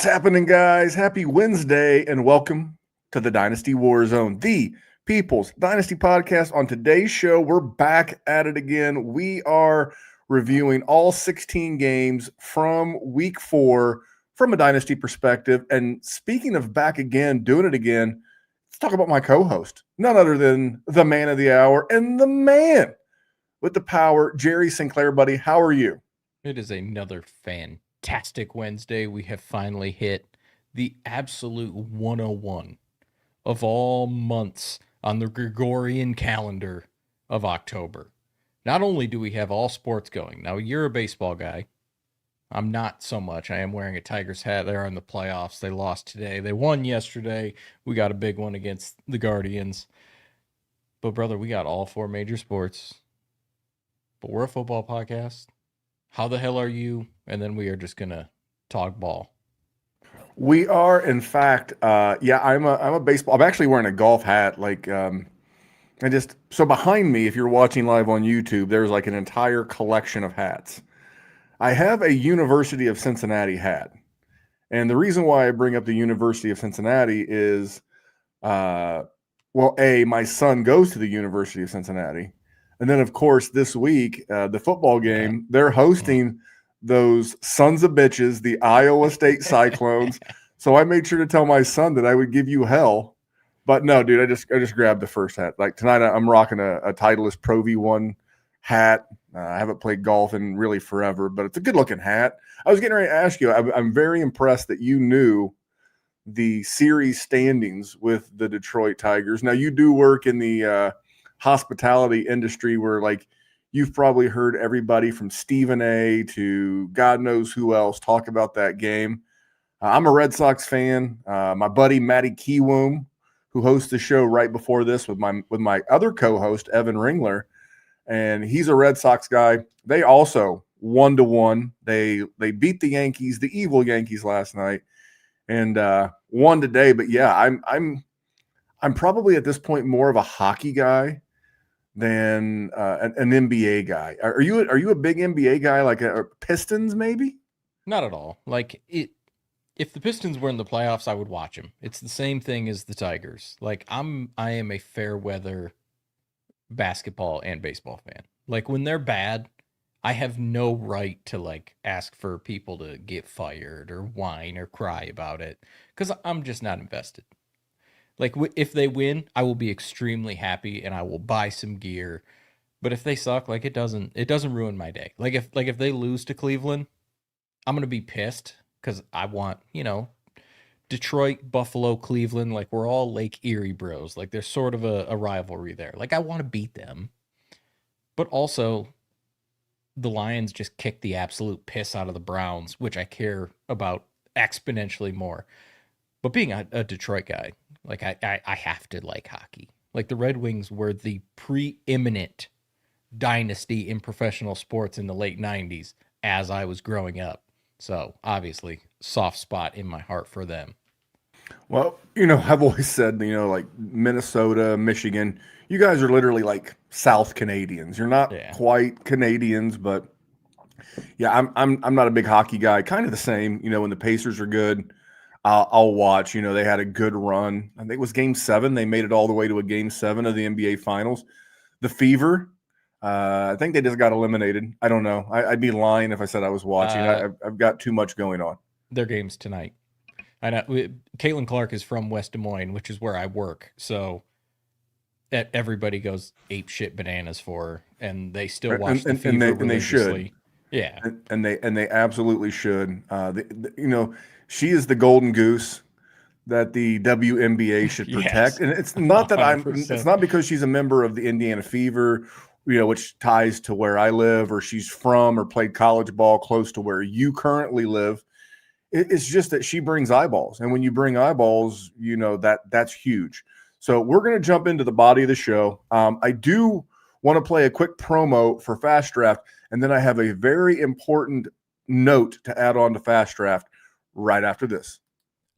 happening, guys? Happy Wednesday, and welcome to the Dynasty WarZone, the People's Dynasty podcast. On today's show, we're back at it again. We are reviewing all 16 games from week 4 from a Dynasty perspective. And speaking of back again, doing it again, let's talk about my co-host, none other than the man of the hour and the man with the power, Jerry Sinclair. Buddy, how are you? It is another fantastic Wednesday. We have finally hit the absolute 101 of all months on the Gregorian calendar of October. Not only do we have all sports going, now you're a baseball guy. I'm not so much. I am wearing a Tigers hat. They're in the playoffs. They lost today. They won yesterday. We got a big one against the Guardians. But, brother, we got all 4 major sports. But we're a football podcast. How the hell are you? And then we are just going to talk ball. We are, in fact, I'm a baseball. I'm actually wearing a golf hat. So behind me, if you're watching live on YouTube, there's like an entire collection of hats. I have a University of Cincinnati hat. And the reason why I bring up the University of Cincinnati is, my son goes to the University of Cincinnati. And then, of course, this week, the football game, they're hosting those sons of bitches, the Iowa State Cyclones. So I made sure to tell my son that I would give you hell. But no, dude, I just grabbed the first hat. Like tonight, I'm rocking a Titleist Pro V1 hat. I haven't played golf in really forever, but it's a good-looking hat. I was getting ready to ask you, I'm very impressed that you knew the series standings with the Detroit Tigers. Now, you do work in the hospitality industry where like you've probably heard everybody from Stephen A to God knows who else talk about that game. I'm a Red Sox fan. My buddy Matty Kiwoom, who hosts the show right before this with my other co-host Evan Ringler, and he's a Red Sox guy. They also 1-1. They beat the Yankees, the evil Yankees, last night, and won today. But yeah, I'm probably at this point more of a hockey guy than an NBA guy. Are you a big NBA guy, like a Pistons maybe? Not at all. If the Pistons were in the playoffs, I would watch them. It's the same thing as the Tigers. I am a fair weather basketball and baseball fan. Like when they're bad, I have no right to ask for people to get fired or whine or cry about it because I'm just not invested. If they win, I will be extremely happy and I will buy some gear. But if they suck, it doesn't ruin my day. If they lose to Cleveland, I'm gonna be pissed because I want, Detroit, Buffalo, Cleveland, we're all Lake Erie bros. There's sort of a rivalry there. I want to beat them. But also, the Lions just kicked the absolute piss out of the Browns, which I care about exponentially more. But being a Detroit guy, I have to like hockey. The Red Wings were the preeminent dynasty in professional sports in the late 90s as I was growing up. So, obviously, soft spot in my heart for them. Well, I've always said, Minnesota, Michigan, you guys are literally like South Canadians. You're not quite Canadians, but yeah, I'm not a big hockey guy. Kind of the same, when the Pacers are good, I'll watch. They had a good run. I think it was Game 7. They made it all the way to a Game 7 of the NBA Finals. The Fever, I think they just got eliminated. I don't know. I'd be lying if I said I was watching. I've got too much going on. Their game's tonight. I know. Caitlin Clark is from West Des Moines, which is where I work. So everybody goes ape shit bananas for her, and they still watch the Fever and they should. Yeah, and they absolutely should. She is the golden goose that the WNBA should protect. Yes. And it's not that 100%. It's not because she's a member of the Indiana Fever, which ties to where I live, or she's from or played college ball close to where you currently live. It's just that she brings eyeballs. And when you bring eyeballs, that's huge. So we're going to jump into the body of the show. I do want to play a quick promo for Fast Draft, and then I have a very important note to add on to Fast Draft right after this.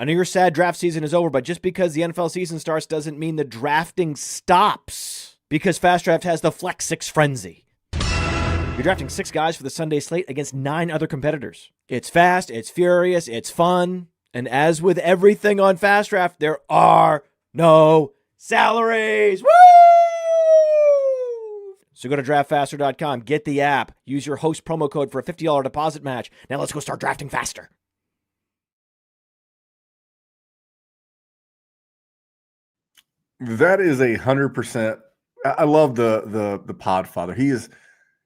I know your sad draft season is over, but just because the NFL season starts doesn't mean the drafting stops. Because Fast Draft has the Flex 6 Frenzy. You're drafting 6 guys for the Sunday slate against 9 other competitors. It's fast, it's furious, it's fun. And as with everything on Fast Draft, there are no salaries. Woo! So go to draftfaster.com, get the app, use your host promo code for a $50 deposit match. Now let's go start drafting faster. That is 100%. I love the Podfather. He is,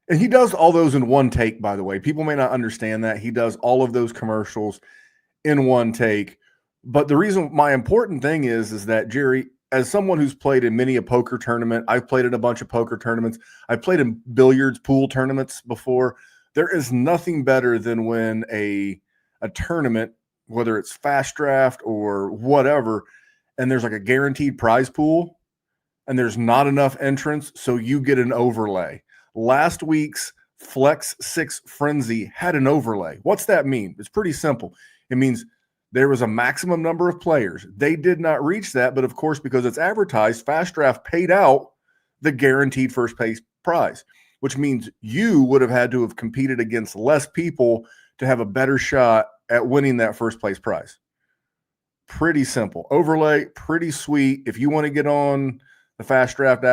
and he does all those in one take, by the way. People may not understand that. He does all of those commercials in one take. But the reason, my important thing is that, Jerry, as someone who's played in many a poker tournament, I've played in a bunch of poker tournaments. I've played in billiards, pool tournaments before. There is nothing better than when a tournament, whether it's Fast Draft or whatever, and there's like a guaranteed prize pool and there's not enough entrants, so you get an overlay. Last week's Flex 6 Frenzy had an overlay. What's that mean? It's pretty simple. It means there was a maximum number of players. They did not reach that, but of course, because it's advertised, Fast Draft paid out the guaranteed first place prize, which means you would have had to have competed against less people to have a better shot at winning that first place prize. Pretty simple. Overlay, pretty sweet. If you want to get on the Fast Draft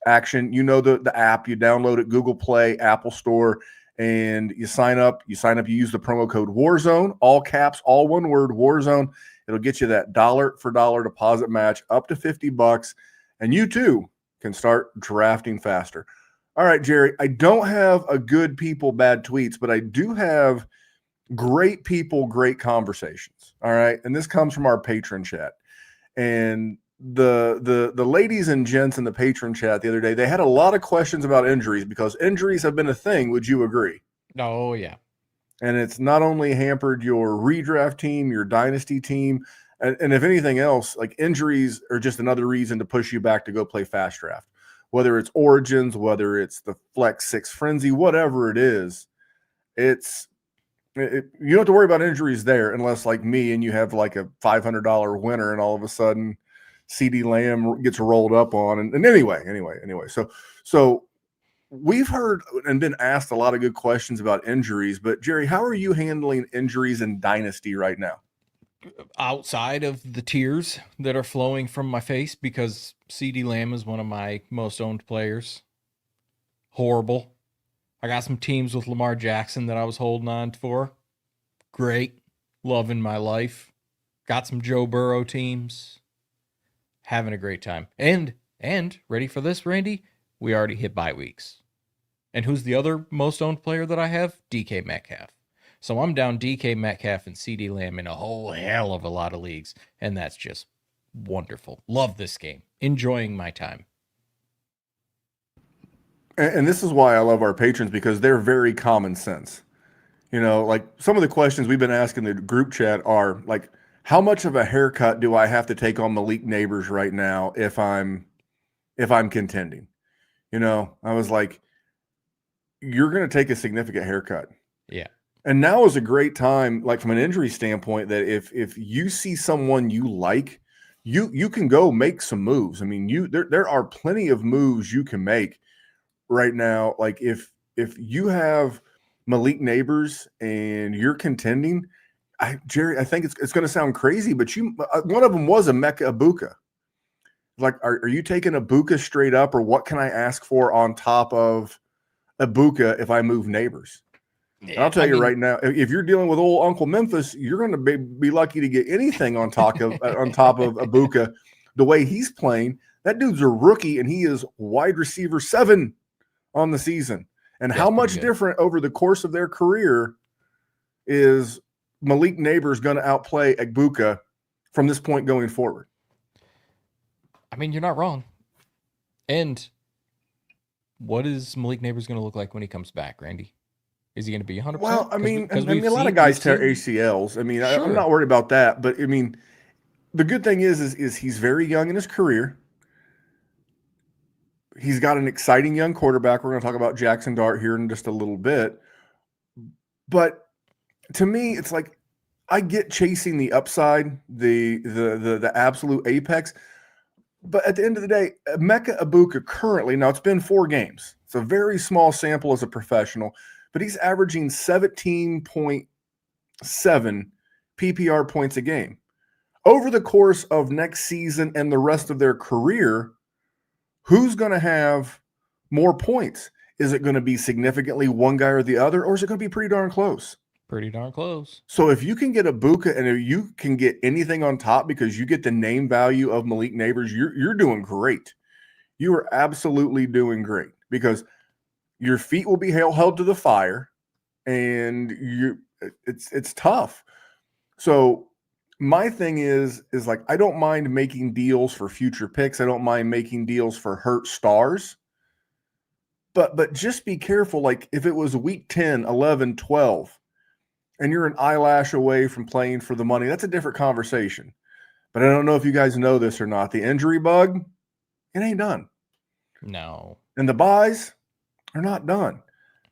action, you know the app. You download it, Google Play, Apple Store, and you sign up. You use the promo code WarZone, all caps, all one word, WarZone. It'll get you that dollar for dollar deposit match up to $50, and you too can start drafting faster. All right, Jerry, I don't have a good people, bad tweets, but I do have great people, great conversations. All right. And this comes from our patron chat. And the ladies and gents in the patron chat the other day, they had a lot of questions about injuries because injuries have been a thing. Would you agree? Oh, yeah. And it's not only hampered your redraft team, your dynasty team, and if anything else, like injuries are just another reason to push you back to go play Fast Draft. Whether it's Origins, whether it's the Flex 6 Frenzy, whatever it is, you don't have to worry about injuries there unless, like me, and you have like a $500 winner and all of a sudden CD Lamb gets rolled up on. And anyway. So we've heard and been asked a lot of good questions about injuries, but Jerry, how are you handling injuries in Dynasty right now? Outside of the tears that are flowing from my face because CD Lamb is one of my most owned players. Horrible. I got some teams with Lamar Jackson that I was holding on for. Great. Loving my life. Got some Joe Burrow teams. Having a great time. And ready for this, Randy? We already hit bye weeks. And who's the other most owned player that I have? DK Metcalf. So I'm down DK Metcalf and CD Lamb in a whole hell of a lot of leagues. And that's just wonderful. Love this game. Enjoying my time. And this is why I love our patrons, because they're very common sense. You know, like some of the questions we've been asking in the group chat are like, how much of a haircut do I have to take on Malik Neighbors right now if I'm contending? You know, I was like, you're going to take a significant haircut. Yeah. And now is a great time, like from an injury standpoint, that if you see someone you like, you can go make some moves. I mean, there are plenty of moves you can make right now. Like if you have Malik Neighbors and you're contending, Jerry, I think it's going to sound crazy, but one of them was a Emeka Egbuka. Like, are you taking Egbuka straight up, or what can I ask for on top of Egbuka if I move Neighbors? And I'll tell you right now, if you're dealing with old Uncle Memphis, you're going to be lucky to get anything on top of Egbuka. The way he's playing, that dude's a rookie, and he is wide receiver 7 on the season. And how much different over the course of their career is Malik Neighbors going to outplay Egbuka from this point going forward? I mean, you're not wrong. And what is Malik Neighbors going to look like when he comes back, Randy? Is he going to be 100%? Well, I mean, a lot of guys tear ACLs. I mean, sure. I'm not worried about that. But, I mean, the good thing is he's very young in his career. He's got an exciting young quarterback. We're going to talk about Jackson Dart here in just a little bit. But to me, it's like I get chasing the upside, the absolute apex. But at the end of the day, Emeka Egbuka currently, now it's been 4 games. It's a very small sample as a professional, but he's averaging 17.7 PPR points a game. Over the course of next season and the rest of their career, who's going to have more points? Is it going to be significantly one guy or the other, or is it going to be pretty darn close? Pretty darn close. So if you can get a Buka and if you can get anything on top because you get the name value of Malik Neighbors, you're doing great. You are absolutely doing great because your feet will be held to the fire, and it's tough. So my thing is like I don't mind making deals for future picks. I don't mind making deals for hurt stars. But just be careful. Like if it was week 10, 11, 12, and you're an eyelash away from playing for the money, that's a different conversation. But I don't know if you guys know this or not. The injury bug, it ain't done. No. And the buys are not done.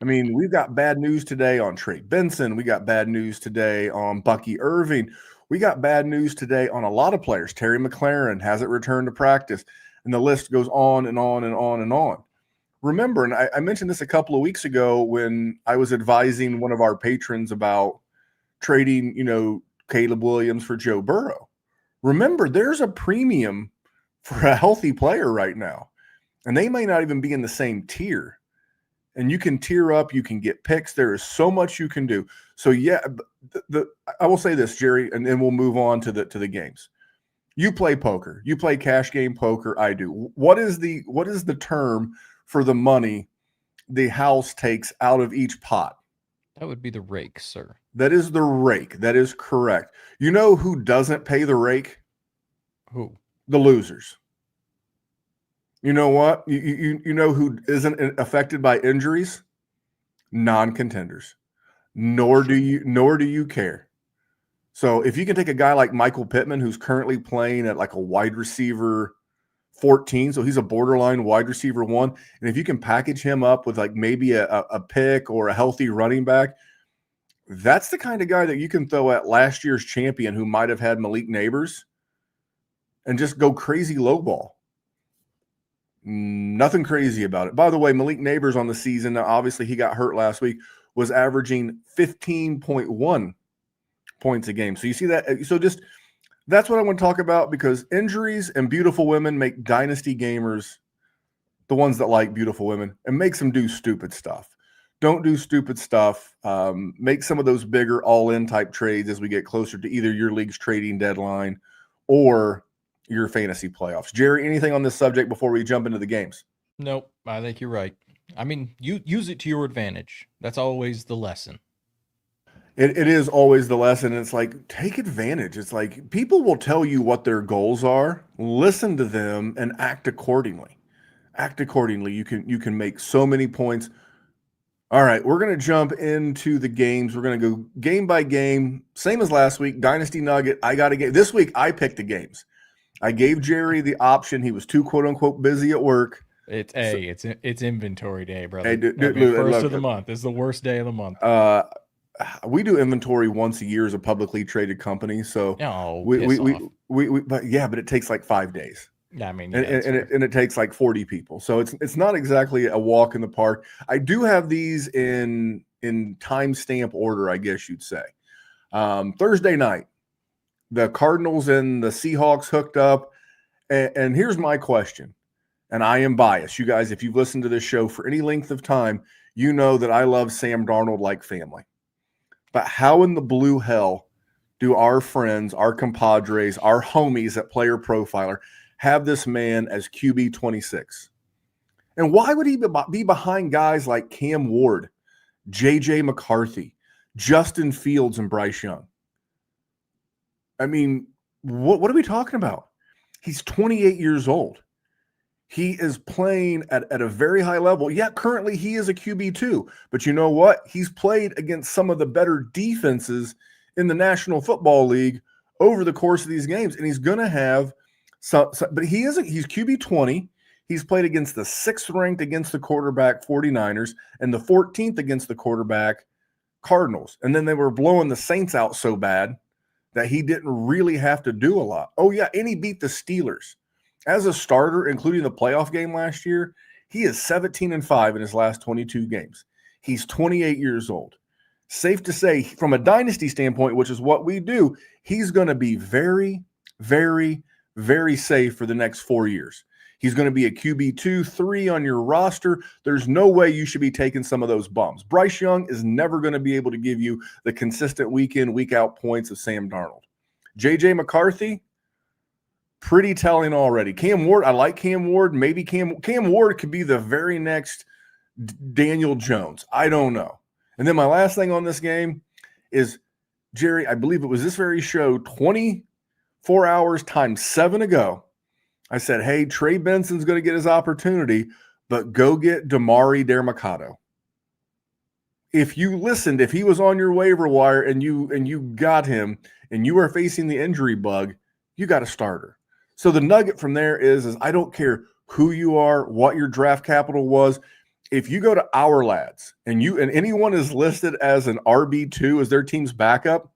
I mean, we've got bad news today on Trey Benson. We got bad news today on Bucky Irving. We got bad news today on a lot of players. Terry McLaurin hasn't returned to practice. And the list goes on and on and on and on. Remember, and I mentioned this a couple of weeks ago when I was advising one of our patrons about trading, Caleb Williams for Joe Burrow. Remember, there's a premium for a healthy player right now, and they may not even be in the same tier. And you can tier up, you can get picks. There is so much you can do. So yeah, I will say this, Jerry, and then we'll move on to the games. You play poker, you play cash game poker. I do. What is the term for the money the house takes out of each pot? That would be the rake, sir. That is the rake. That is correct. You know who doesn't pay the rake? Who? The losers. You know what? You know who isn't affected by injuries? Non-contenders. Nor do you care. So if you can take a guy like Michael Pittman, who's currently playing at like a wide receiver 14, so he's a borderline wide receiver 1, and if you can package him up with like maybe a pick or a healthy running back, that's the kind of guy that you can throw at last year's champion who might have had Malik Neighbors and just go crazy low ball. Nothing crazy about it. By the way, Malik Neighbors on the season, now obviously he got hurt last week, was averaging 15.1 points a game. So you see that? So just that's what I want to talk about, because injuries and beautiful women make dynasty gamers the ones that like beautiful women and makes them do stupid stuff. Don't do stupid stuff. Make some of those bigger all-in type trades as we get closer to either your league's trading deadline or your fantasy playoffs. Jerry, anything on this subject before we jump into the games? Nope. I think you're right. I mean, you use it to your advantage. That's always the lesson. It is always the lesson. It's like, take advantage. It's like people will tell you what their goals are. Listen to them and act accordingly. Act accordingly. You can make so many points. All right, we're going to jump into the games. We're going to go game by game. Same as last week. Dynasty Nugget. I got a game. This week, I picked the games. I gave Jerry the option. He was too quote unquote busy at work. It's inventory day, brother. Hey, first of the month. It's the worst day of the month. We do inventory once a year as a publicly traded company. So but it takes like 5 days. Yeah, I mean, and it takes like 40 people. So it's not exactly a walk in the park. I do have these in timestamp order, I guess you'd say. Thursday night, the Cardinals and the Seahawks hooked up. And here's my question. And I am biased. You guys, if you've listened to this show for any length of time, you know that I love Sam Darnold like family. But how in the blue hell do our friends, our compadres, our homies at Player Profiler have this man as QB 26? And why would he be behind guys like Cam Ward, J.J. McCarthy, Justin Fields, and Bryce Young? I mean, what are we talking about? He's 28 years old. He is playing at a very high level. Yeah, currently he is a QB2. But you know what? He's played against some of the better defenses in the National Football League over the course of these games. And he's going to have but he's QB 20. He's played against the 6th ranked against the quarterback 49ers and the 14th against the quarterback Cardinals. And then they were blowing the Saints out so bad that he didn't really have to do a lot. Oh yeah, and he beat the Steelers. As a starter, including the playoff game last year, he is 17-5 in his last 22 games. He's 28 years old. safe to say, from a dynasty standpoint, which is what we do, he's going to be very, very, very safe for the next 4 years. He's going to be a QB 2, 3 on your roster. There's no way you should be taking some of those bumps. Bryce Young is never going to be able to give you the consistent week in, week out points of Sam Darnold. JJ McCarthy, pretty telling already. Cam Ward, I like Cam Ward. Maybe Cam Ward could be the very next Daniel Jones. I don't know. And then my last thing on this game is, Jerry, I believe it was this very show 24 hours times 7 ago. I said, hey, Trey Benson's going to get his opportunity, but go get Damari Dermacado. If you listened, if he was on your waiver wire and you got him and you are facing the injury bug, you got a starter. So the nugget from there is I don't care who you are, what your draft capital was. If you go to Our Lads and anyone is listed as an RB2 as their team's backup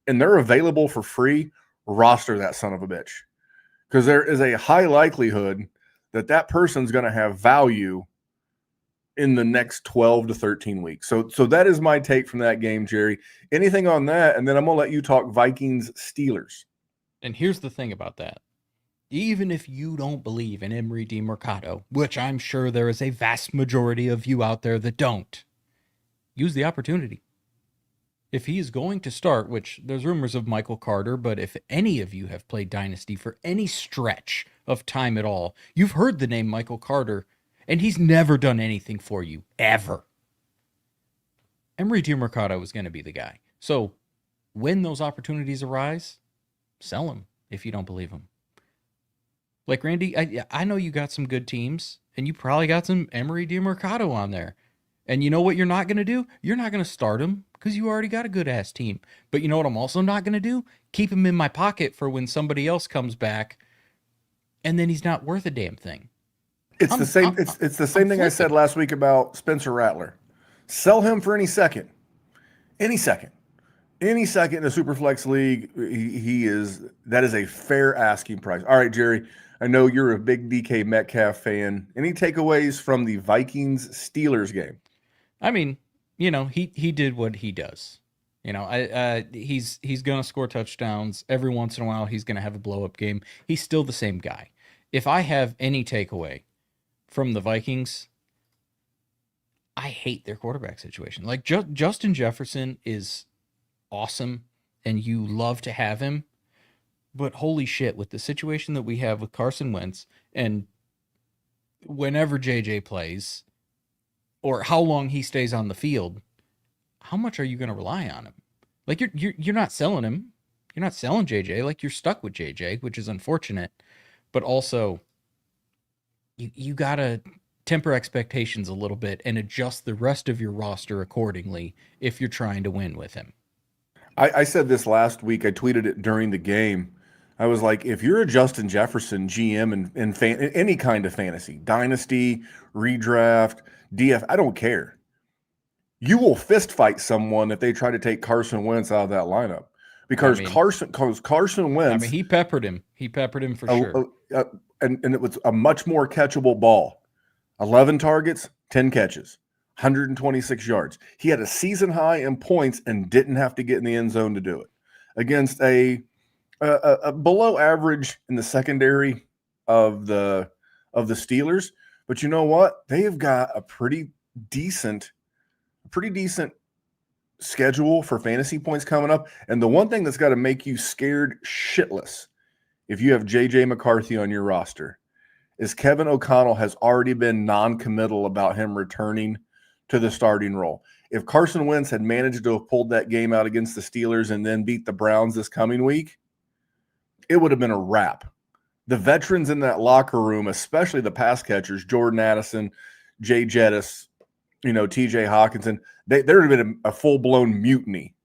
and they're available for free, roster that son of a bitch. Because there is a high likelihood that person's going to have value in the next 12 to 13 weeks. So that is my take from that game, Jerry. Anything on that? And then I'm going to let you talk Vikings-Steelers. And here's the thing about that. Even if you don't believe in Emery DeMercado, which I'm sure there is a vast majority of you out there that don't, use the opportunity. If he is going to start, which there's rumors of Michael Carter, but if any of you have played Dynasty for any stretch of time at all, you've heard the name Michael Carter, and he's never done anything for you, ever. Emery DeMercado is going to be the guy. So when those opportunities arise, sell him if you don't believe him. Like, Randy, I know you got some good teams, and you probably got some Emery DeMercado on there. And you know what you're not going to do? You're not going to start him because you already got a good-ass team. But you know what I'm also not going to do? Keep him in my pocket for when somebody else comes back, and then he's not worth a damn thing. It's the same thing I said last week about Spencer Rattler. Sell him for any second. Any second in the Superflex League, that is a fair asking price. All right, Jerry, I know you're a big DK Metcalf fan. Any takeaways from the Vikings-Steelers game? I mean, he did what he does. He's going to score touchdowns. Every once in a while, he's going to have a blow-up game. He's still the same guy. If I have any takeaway from the Vikings, I hate their quarterback situation. Like, Justin Jefferson is awesome, and you love to have him. But holy shit, with the situation that we have with Carson Wentz, and whenever JJ plays, or how long he stays on the field, how much are you going to rely on him? Like, you're not selling him. You're not selling JJ. Like, you're stuck with JJ, which is unfortunate. But also, you got to temper expectations a little bit and adjust the rest of your roster accordingly if you're trying to win with him. I said this last week. I tweeted it during the game. I was like, if you're a Justin Jefferson GM in any kind of fantasy, dynasty, redraft, DF, I don't care. You will fist fight someone if they try to take Carson Wentz out of that lineup. Because Carson Wentz. He peppered him. He peppered him for sure. And it was a much more catchable ball. 11 targets, 10 catches, 126 yards. He had a season high in points and didn't have to get in the end zone to do it against a below average in the secondary of the Steelers. But you know what? They have got a pretty decent schedule for fantasy points coming up. And the one thing that's got to make you scared shitless if you have JJ McCarthy on your roster is Kevin O'Connell has already been non-committal about him returning to the starting role. If Carson Wentz had managed to have pulled that game out against the Steelers and then beat the Browns this coming week, it would have been a wrap. The veterans in that locker room, especially the pass catchers, Jordan Addison, Jay Jettis, TJ Hawkinson, there would have been a full-blown mutiny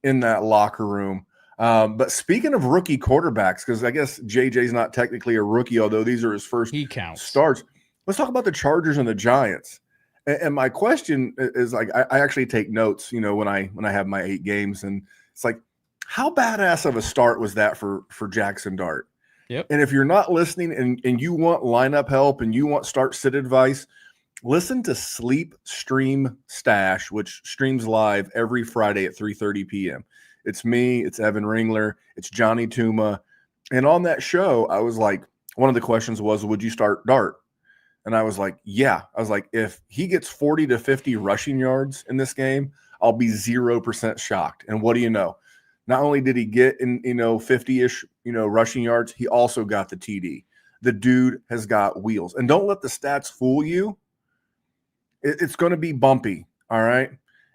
in that locker room. But speaking of rookie quarterbacks, because I guess JJ's not technically a rookie, although these are his first starts. Let's talk about the Chargers and the Giants. And my question is, like, I actually take notes, when I have my 8 games, and it's like, how badass of a start was that for Jackson Dart? Yep. And if you're not listening and you want lineup help and you want start sit advice, listen to Sleep Stream Stash, which streams live every Friday at 3:30 p.m. It's me, it's Evan Ringler, it's Johnny Tuma. And on that show, I was like, one of the questions was, would you start Dart? And I was like, yeah. I was like, if he gets 40 to 50 rushing yards in this game, I'll be 0% shocked. And what do you know? Not only did he get in, 50-ish, rushing yards, he also got the TD. The dude has got wheels. And don't let the stats fool you. It's going to be bumpy, all right?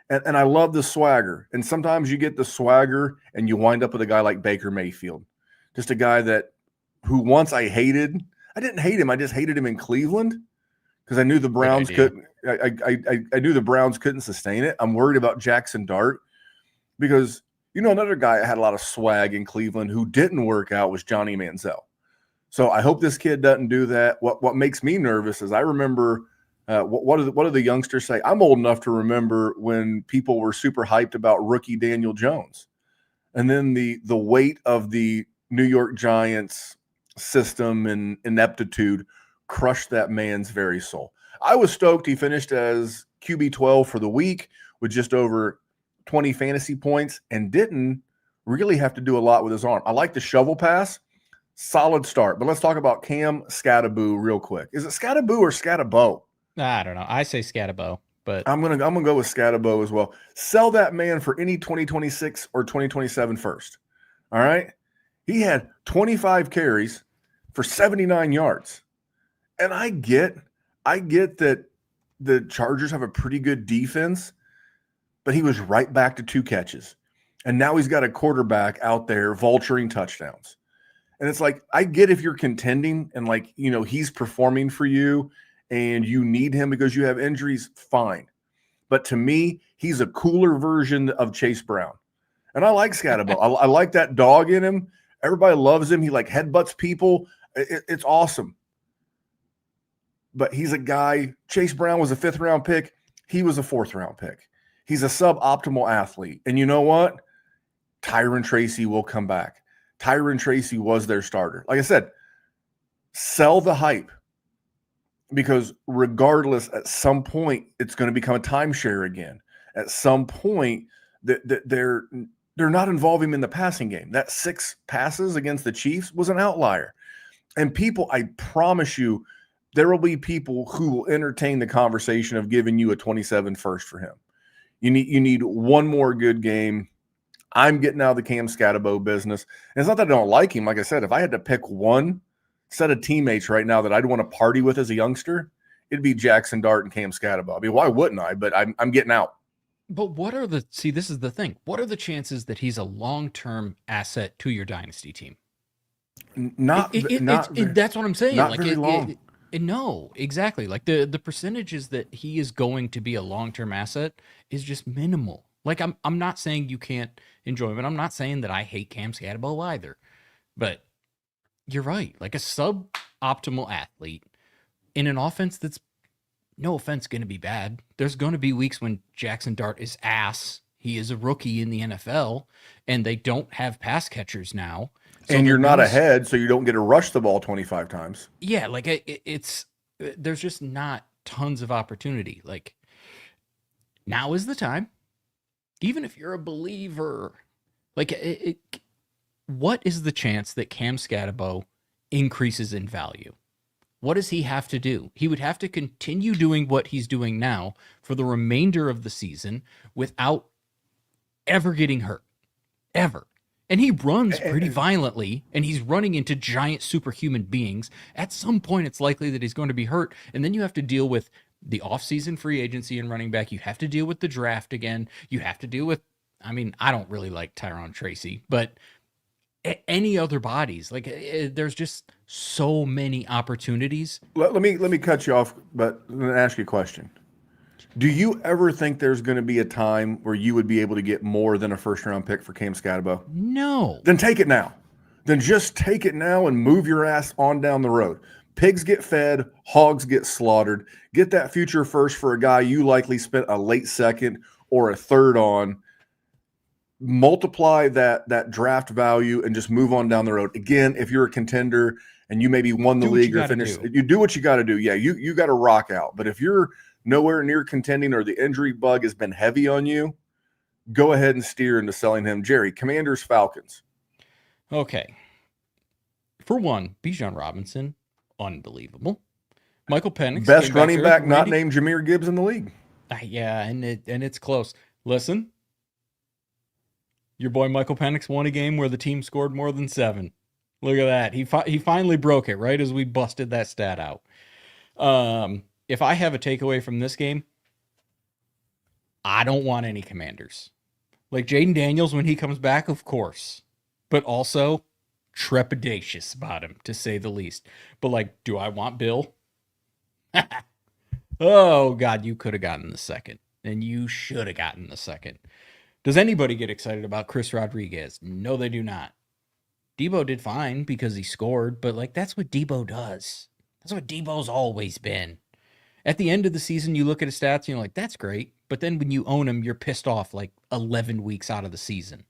And I love the swagger. And sometimes you get the swagger and you wind up with a guy like Baker Mayfield. Just a guy who once I hated. I didn't hate him. I just hated him in Cleveland because I knew the Browns couldn't. I knew the Browns couldn't sustain it. I'm worried about Jackson Dart because another guy that had a lot of swag in Cleveland who didn't work out was Johnny Manziel. So I hope this kid doesn't do that. What makes me nervous is I remember what do the youngsters say? I'm old enough to remember when people were super hyped about rookie Daniel Jones, and then the weight of the New York Giants system and ineptitude crushed that man's very soul. I was stoked he finished as QB 12 for the week with just over 20 fantasy points and didn't really have to do a lot with his arm. I like the shovel pass. Solid start. But let's talk about Cam Scattaboo real quick. Is it Scattaboo or Scatabo? I don't know. I say Scatabo, but I'm gonna go with Scatabo as well. Sell that man for any 2026 or 2027 first. All right. He had 25 carries for 79 yards. And I get that the Chargers have a pretty good defense, but he was right back to 2 catches. And now he's got a quarterback out there vulturing touchdowns. And it's like, I get if you're contending and he's performing for you and you need him because you have injuries, fine. But to me, he's a cooler version of Chase Brown. And I like Scatabo. I like that dog in him. Everybody loves him. He headbutts people. It's awesome. But he's a guy. Chase Brown was a 5th-round pick. He was a 4th-round pick. He's a suboptimal athlete. And you know what? Tyron Tracy will come back. Tyron Tracy was their starter. Like I said, sell the hype. Because regardless, at some point, it's going to become a timeshare again. At some point, they're not involving him in the passing game. That 6 passes against the Chiefs was an outlier. And people, I promise you, there will be people who will entertain the conversation of giving you a 27 first for him. You need one more good game. I'm getting out of the Cam Scatabo business. And it's not that I don't like him. Like I said, if I had to pick one set of teammates right now that I'd want to party with as a youngster, it'd be Jackson Dart and Cam Scatabo. I mean, why wouldn't I? But I'm getting out. But this is the thing. What are the chances that he's a long-term asset to your dynasty team? That's what I'm saying. Not very long. No, exactly. The percentages that he is going to be a long-term asset is just minimal. I'm not saying you can't enjoy him, and I'm not saying that I hate Cam Scatabo either. But you're right. A suboptimal athlete in an offense that's, no offense, going to be bad. There's going to be weeks when Jackson Dart is ass. He is a rookie in the NFL, and they don't have pass catchers now. So and you're not ahead, so you don't get to rush the ball 25 times. Yeah, there's just not tons of opportunity. Now is the time. Even if you're a believer, what is the chance that Cam Scatabo increases in value? What does he have to do? He would have to continue doing what he's doing now for the remainder of the season without ever getting hurt. Ever. And he runs pretty violently, and he's running into giant superhuman beings. At some point, it's likely that he's going to be hurt, and then you have to deal with the offseason free agency and running back. You have to deal with the draft again. You have to deal with, I don't really like Tyron Tracy, but any other bodies. There's just so many opportunities. Let me cut you off, but I'm going to ask you a question. Do you ever think there's going to be a time where you would be able to get more than a 1st-round pick for Cam Scatabo? No. Then take it now. Then just take it now and move your ass on down the road. Pigs get fed, hogs get slaughtered. Get that future first for a guy you likely spent a late 2nd or a 3rd on. Multiply that draft value and just move on down the road. Again, if you're a contender and you maybe won the Do what league you or gotta finished, do. you do what you got to do. Yeah, you got to rock out. But if you're nowhere near contending or the injury bug has been heavy on you, go ahead and steer into selling him. Jerry, Commanders, Falcons. Okay. For one, Bijan Robinson, unbelievable. Michael Penix Best came running back back not named Jahmyr Gibbs in the league. Yeah, and it's close. Listen, your boy Michael Penix won a game where the team scored more than 7. Look at that. He finally broke it right as we busted that stat out. If I have a takeaway from this game, I don't want any Commanders. Like Jaden Daniels when he comes back, of course, but also trepidatious about him, to say the least. But like, do I want Bill? Oh, God, you could have gotten the second, and you should have gotten the second. Does anybody get excited about Chris Rodriguez? No, they do not. Debo did fine because he scored, but like that's what Debo does. That's what Debo's always been. At the end of the season, you look at his stats and you're like, that's great. But then when you own him, you're pissed off like 11 weeks out of the season.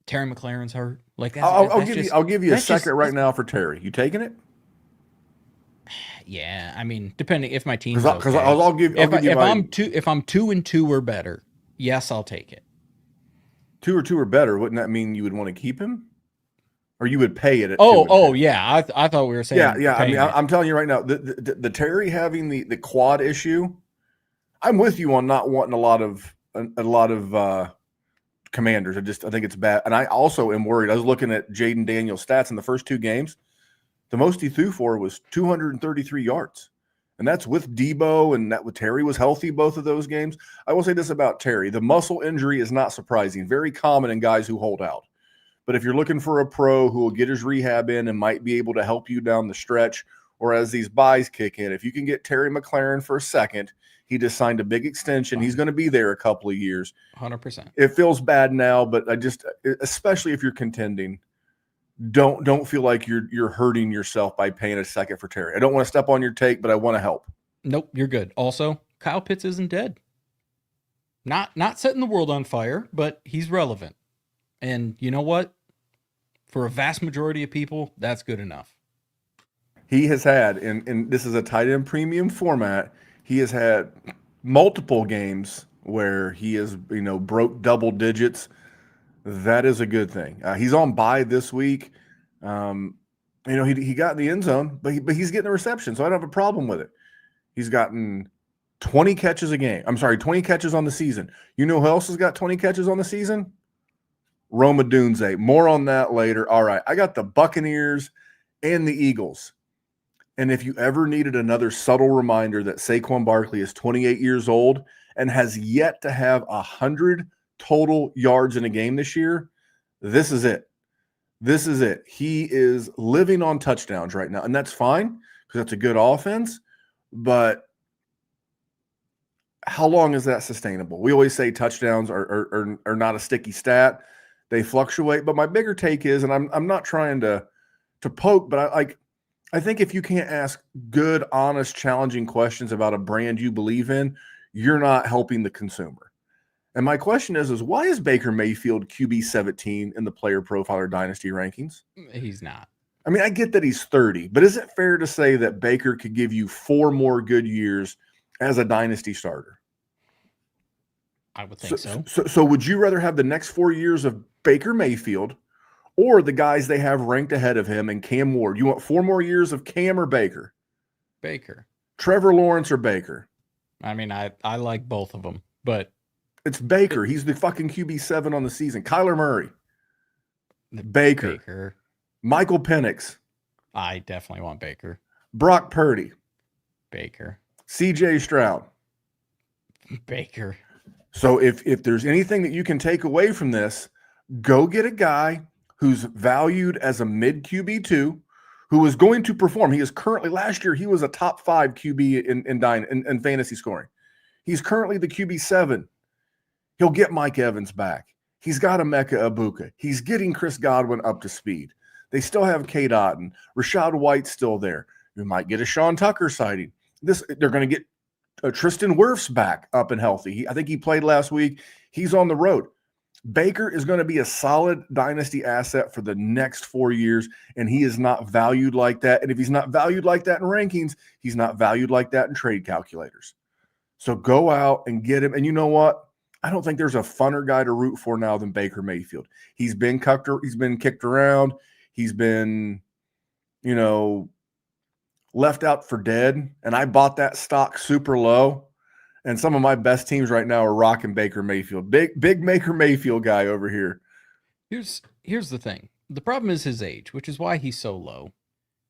Terry McLaurin's hurt. Like that's, I'll give you a second just, right now for Terry. You taking it? Yeah, I mean, depending if my team's Because okay. I'll give you if my I'm 2-2 or better, yes, I'll take it. 2 or better. Wouldn't that mean you would want to keep him, or you would pay it at? Yeah. I thought we were saying yeah. I mean, I'm telling you right now, the Terry having the quad issue. I'm with you on not wanting a lot of Commanders. I think it's bad, and I also am worried. I was looking at Jaden Daniels' stats in the first 2 games. The most he threw for was 233 yards. And that's with Debo and that with Terry was healthy both of those games. I will say this about Terry. The muscle injury is not surprising. Very common in guys who hold out. But if you're looking for a pro who will get his rehab in and might be able to help you down the stretch or as these buys kick in, if you can get Terry McLaurin for a second, he just signed a big extension. He's going to be there a couple of years. 100%. It feels bad now, but especially if you're contending, don't feel like you're hurting yourself by paying a second for Terry. I don't want to step on your take, but I want to help. Nope, you're good. Also, Kyle Pitts isn't dead. Not setting the world on fire, but he's relevant. And you know what? For a vast majority of people, that's good enough. He has had, and this is a tight end premium format, he has had multiple games where he has, broke double digits. That is a good thing. He's on bye this week. He got in the end zone, but he's getting a reception, so I don't have a problem with it. He's gotten 20 catches a game. 20 catches on the season. You know who else has got 20 catches on the season? Roma Dunze. More on that later. All right, I got the Buccaneers and the Eagles. And if you ever needed another subtle reminder that Saquon Barkley is 28 years old and has yet to have 100 total yards in a game this year, this is it. This is it. He is living on touchdowns right now, and that's fine because that's a good offense. But how long is that sustainable? We always say touchdowns are not a sticky stat; they fluctuate. But my bigger take is, and I'm not trying to poke, but I think if you can't ask good, honest, challenging questions about a brand you believe in, you're not helping the consumer. And my question is why is Baker Mayfield QB 17 in the player profiler dynasty rankings? He's not. I mean, I get that he's 30, but is it fair to say that Baker could give you 4 more good years as a dynasty starter? I would think so. So would you rather have the next 4 years of Baker Mayfield or the guys they have ranked ahead of him and Cam Ward? You want 4 more years of Cam or Baker? Baker. Trevor Lawrence or Baker? I mean, I like both of them, but it's Baker. He's the fucking QB7 on the season. Kyler Murray. Baker. Michael Penix. I definitely want Baker. Brock Purdy. Baker. CJ Stroud. Baker. So if there's anything that you can take away from this, go get a guy who's valued as a mid QB2 who is going to perform. He is currently, last year, he was a top 5 QB in fantasy scoring. He's currently the QB7. He'll get Mike Evans back. He's got Emeka Ibuka. He's getting Chris Godwin up to speed. They still have Cade Otton. Rashad White's still there. You might get a Sean Tucker sighting. They're going to get Tristan Wirfs back up and healthy. I think he played last week. He's on the road. Baker is going to be a solid dynasty asset for the next 4 years, and he is not valued like that. And if he's not valued like that in rankings, he's not valued like that in trade calculators. So go out and get him. And you know what? I don't think there's a funner guy to root for now than Baker Mayfield. He's been kicked around. He's been, left out for dead. And I bought that stock super low. And some of my best teams right now are rocking Baker Mayfield. Big Baker Mayfield guy over here. Here's the thing. The problem is his age, which is why he's so low.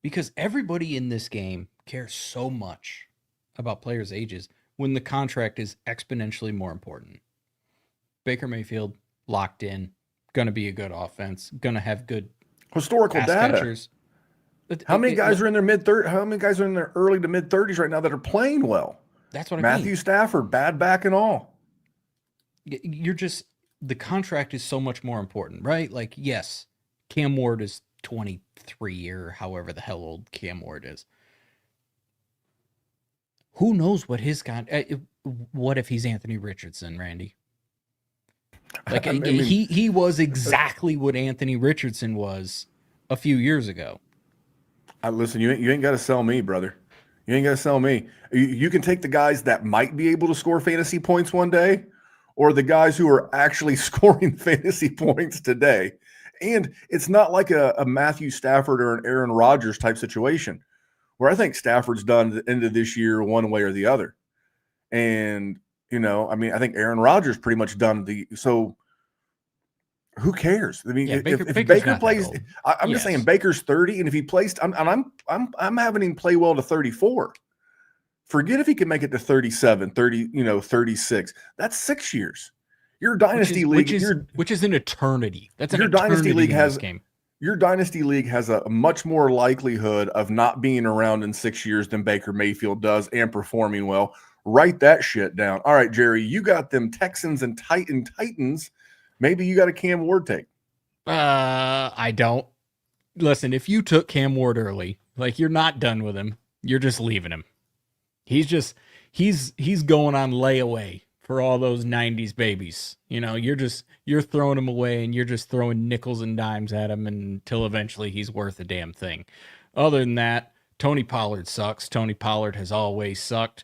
Because everybody in this game cares so much about players' ages when the contract is exponentially more important. Baker Mayfield, locked in, going to be a good offense, going to have good historical pass data. Catchers. How many guys are in their mid-30s? How many guys are in their early to mid-30s right now that are playing well? That's what I mean. Matthew Stafford, bad back and all. The contract is so much more important, right? Like, yes, Cam Ward is 23 or however the hell old Cam Ward is. Who knows what what if he's Anthony Richardson, Randy? Like, he was exactly what Anthony Richardson was a few years ago. Listen, you ain't got to sell me, brother. You ain't got to sell me. You can take the guys that might be able to score fantasy points one day, or the guys who are actually scoring fantasy points today. And it's not like a Matthew Stafford or an Aaron Rodgers type situation where I think Stafford's done at the end of this year one way or the other. And, I think Aaron Rodgers pretty much done so who cares? I mean, if Baker plays, I'm just saying Baker's 30, and if he plays, I'm having him play well to 34. Forget if he can make it to 37, 36. That's 6 years. Your dynasty league, which is an eternity. That's your dynasty league has game. Your dynasty league has a much more likelihood of not being around in 6 years than Baker Mayfield does and performing well. Write that shit down. All right, Jerry, you got them Texans and Titans. Maybe you got a Cam Ward take. I don't. Listen, if you took Cam Ward early, like, you're not done with him. You're just leaving him. He's going on layaway for all those 90s babies. You're throwing him away, and you're just throwing nickels and dimes at him until eventually he's worth a damn thing. Other than that, Tony Pollard sucks. Tony Pollard has always sucked.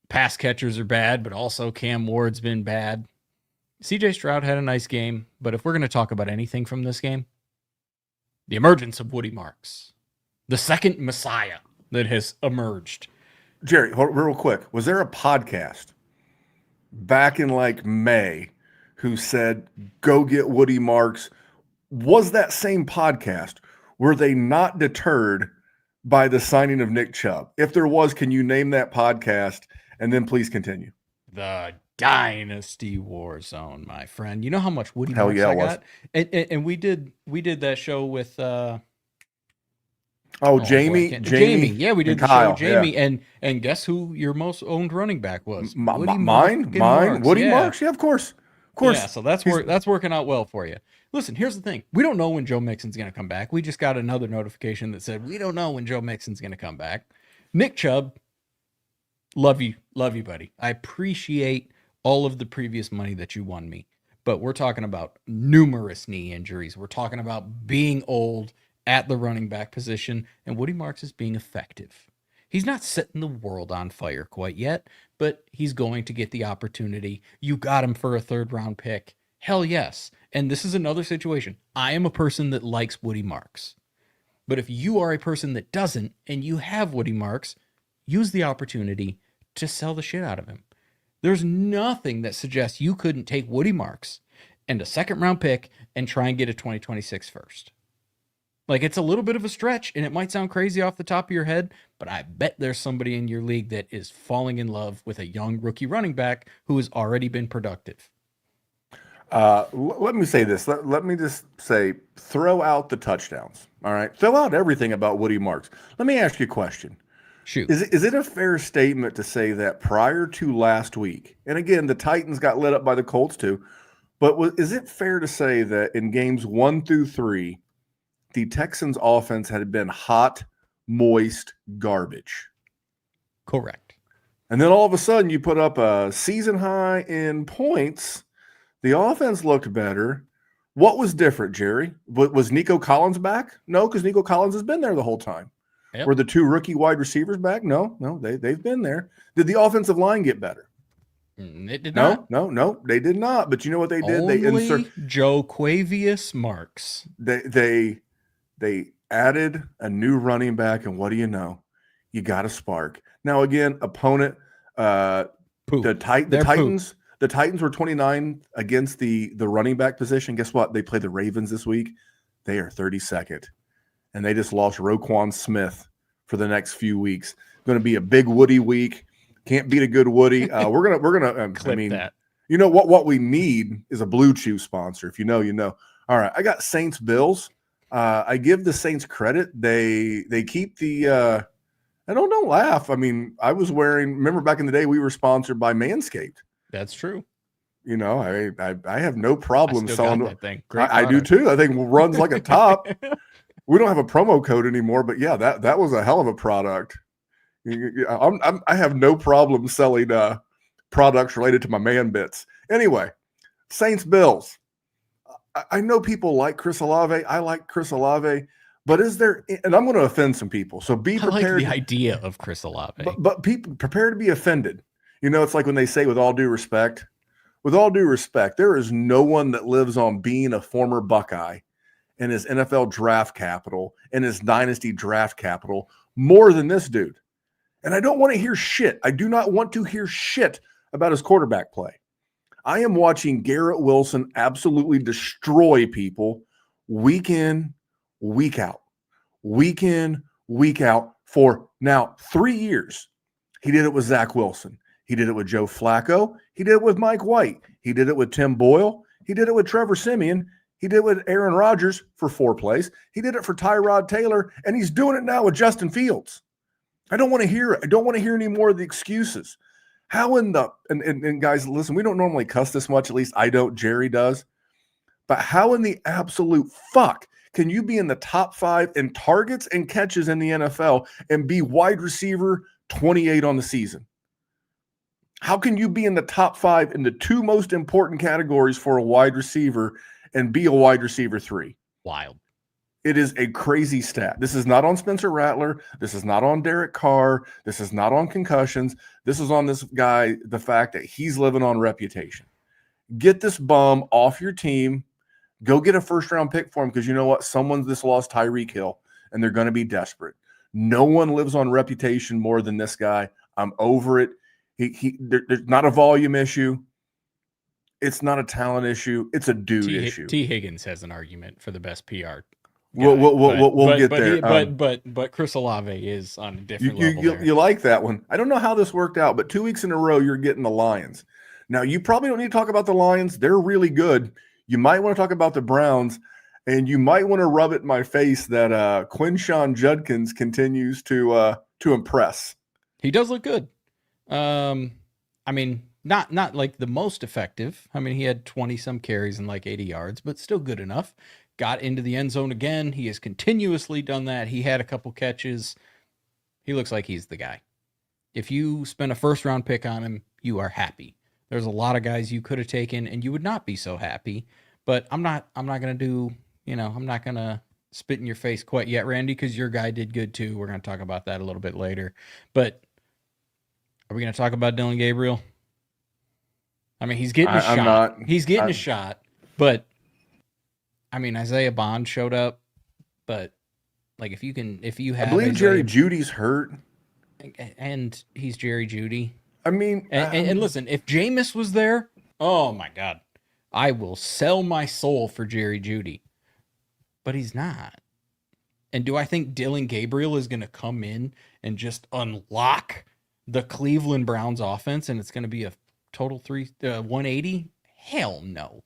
Pass catchers are bad, but also Cam Ward's been bad. CJ Stroud had a nice game, but if we're going to talk about anything from this game, the emergence of Woody Marks, the second Messiah that has emerged. Jerry, real quick, was there a podcast back in May who said, go get Woody Marks? Was that same podcast? Were they not deterred by the signing of Nick Chubb? If there was, can you name that podcast? And then please continue. The Dynasty WarZone, my friend. You know how much Woody Marks I got? And we did that show with Jamie. Yeah, we did the show with Jamie. Yeah. And guess who your most owned running back was? Mine. Woody Marks. Yeah, of course. Yeah, so that's working out well for you. Listen, here's the thing. We don't know when Joe Mixon's going to come back. We just got another notification that said we don't know when Joe Mixon's going to come back. Nick Chubb, love you, buddy. I appreciate all of the previous money that you won me. But we're talking about numerous knee injuries. We're talking about being old at the running back position, and Woody Marks is being effective. He's not setting the world on fire quite yet, but he's going to get the opportunity. You got him for a third-round pick. Hell yes. And this is another situation. I am a person that likes Woody Marks. But if you are a person that doesn't, and you have Woody Marks, use the opportunity to sell the shit out of him. There's nothing that suggests you couldn't take Woody Marks and a second-round pick and try and get a 2026 first. Like, it's a little bit of a stretch, and it might sound crazy off the top of your head, but I bet there's somebody in your league that is falling in love with a young rookie running back who has already been productive. Let me say this. Let me just say, throw out the touchdowns. All right? Throw out everything about Woody Marks. Let me ask you a question. Shoot. Is it a fair statement to say that prior to last week, and again, the Titans got lit up by the Colts too, but is it fair to say that in games 1 through 3, the Texans offense had been hot, moist garbage? Correct. And then all of a sudden you put up a season high in points The offense looked better. What was different, Jerry? Was Nico Collins back? No, because Nico Collins has been there the whole time. Yep. Were the 2 rookie wide receivers back? No, they've been there. Did the offensive line get better? It did not. No, they did not. But you know what they did? Only Joe Quavius Marks. They added a new running back, and what do you know? You got a spark. Now again, opponent, the Titans. The Titans were 29 against the running back position. Guess what? They play the Ravens this week. They are 32nd, and they just lost Roquan Smith for the next few weeks. Going to be a big Woody week. Can't beat a good Woody. We're gonna. Clip that. You know what we need is a Blue Chew sponsor. If you know, you know. All right, I got Saints Bills. I give the Saints credit. They keep the. I don't laugh. I mean, I was wearing. Remember back in the day, we were sponsored by Manscaped. That's true. You know, I have no problem selling that thing. Great I do too. I think runs like a top. We don't have a promo code anymore, but yeah, that was a hell of a product. I have no problem selling products related to my man bits. Anyway, Saints Bills. I know people like Chris Olave. I like Chris Olave, but is there? And I'm going to offend some people, so be prepared. I like the idea of Chris Olave, but people prepare to be offended. You know, it's like when they say, "With all due respect." With all due respect, there is no one that lives on being a former Buckeye and his NFL draft capital and his dynasty draft capital more than this dude. And I don't want to hear shit. I do not want to hear shit about his quarterback play. I am watching Garrett Wilson absolutely destroy people week in, week out, week in, week out for now 3 years. He did it with Zach Wilson. He did it with Joe Flacco. He did it with Mike White. He did it with Tim Boyle. He did it with Trevor Siemian. He did it with Aaron Rodgers for 4 plays. He did it for Tyrod Taylor, and he's doing it now with Justin Fields. I don't want to hear it. I don't want to hear any more of the excuses. How in the and guys, listen, we don't normally cuss this much. At least I don't. Jerry does. But how in the absolute fuck can you be in the top 5 in targets and catches in the NFL and be wide receiver 28 on the season? How can you be in the top 5 in the 2 most important categories for a wide receiver and be a wide receiver 3? Wild. It is a crazy stat. This is not on Spencer Rattler. This is not on Derek Carr. This is not on concussions. This is on this guy, the fact that he's living on reputation. Get this bum off your team. Go get a first-round pick for him because you know what? Someone's just lost Tyreek Hill, and they're going to be desperate. No one lives on reputation more than this guy. I'm over it. There's not a volume issue. It's not a talent issue. It's a dude issue. T. Higgins has an argument for the best PR. We'll get there. But Chris Olave is on a different level. You like that one. I don't know how this worked out, but 2 weeks in a row, you're getting the Lions. Now, you probably don't need to talk about the Lions. They're really good. You might want to talk about the Browns, and you might want to rub it in my face that Quinshon Judkins continues to impress. He does look good. I mean, not like the most effective. I mean, he had 20 some carries and like 80 yards, but still good enough. Got into the end zone again. He has continuously done that. He had a couple catches. He looks like he's the guy. If you spend a first round pick on him, you are happy. There's a lot of guys you could have taken and you would not be so happy, but I'm not going to do, I'm not going to spit in your face quite yet, Randy, because your guy did good too. We're going to talk about that a little bit later, but are we going to talk about Dylan Gabriel? I mean, he's getting a shot. He's getting a shot, but I mean, Isaiah Bond showed up, but like if you have, I believe Jerry Jeudy's hurt, and he's Jerry Jeudy. I mean, and listen, if Jameis was there, oh my God, I will sell my soul for Jerry Jeudy, but he's not. And do I think Dylan Gabriel is going to come in and just unlock the Cleveland Browns offense and it's going to be a total 180? Hell no.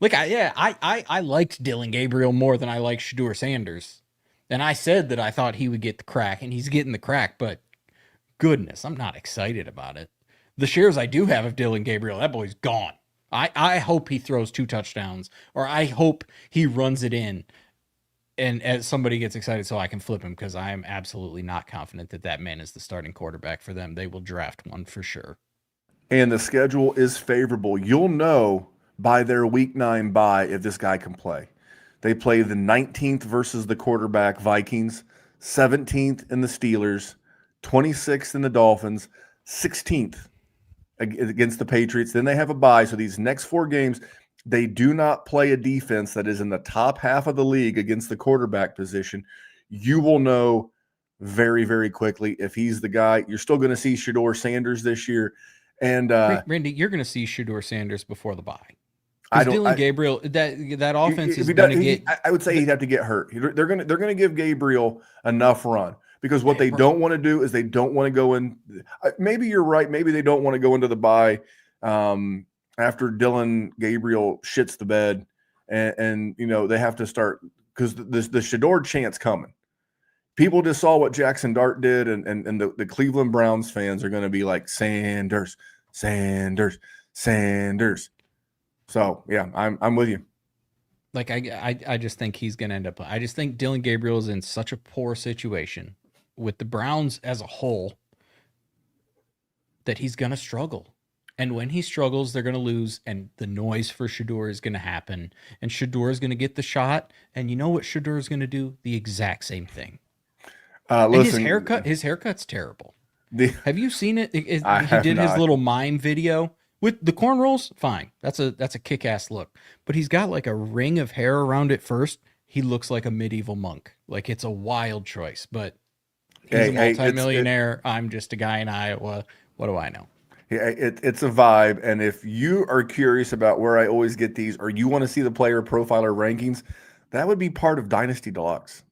Like, I liked Dylan Gabriel more than I liked Shedeur Sanders. And I said that I thought he would get the crack, and he's getting the crack, but goodness, I'm not excited about it. The shares I do have of Dylan Gabriel, that boy's gone. I hope he throws 2 touchdowns, or I hope he runs it in, and as somebody gets excited so I can flip him, because I am absolutely not confident that man is the starting quarterback for them. They will draft one for sure. And the schedule is favorable. You'll know by their week 9 bye if this guy can play. They play the 19th versus the quarterback Vikings, 17th in the Steelers, 26th in the Dolphins, 16th against the Patriots. Then they have a bye. So these next 4 games, they do not play a defense that is in the top half of the league against the quarterback position. You will know very, very quickly if he's the guy. You're still going to see Shedeur Sanders this year. And Randy, you're going to see Shedeur Sanders before the bye. I Because don't. Dylan Gabriel, that offense if is he going to does- get. I would say he'd have to get hurt. They're gonna give Gabriel enough run because what they Right. don't want to do is they don't want to go in. Maybe you're right. Maybe they don't want to go into the bye after Dylan Gabriel shits the bed, and they have to start because the Shedeur chance coming. People just saw what Jackson Dart did, and the Cleveland Browns fans are going to be like Sanders, Sanders, Sanders. So yeah, I'm with you. Like I just think he's going to end up. I just think Dylan Gabriel is in such a poor situation with the Browns as a whole that he's going to struggle. And when he struggles, they're going to lose, and the noise for Shedeur is going to happen. And Shedeur is going to get the shot, and you know what Shedeur is going to do? The exact same thing. And Listen, his haircut's terrible. the, Have you seen it? He have did his not. little mime video with the cornrows. Fine, that's a kick-ass look. But he's got like a ring of hair around it first. He looks like a medieval monk. Like it's a wild choice, but he's a multimillionaire. I'm just a guy in Iowa. What do I know? Yeah, it's a vibe. And if you are curious about where I always get these, or you want to see the player profiler rankings, that would be part of Dynasty Deluxe.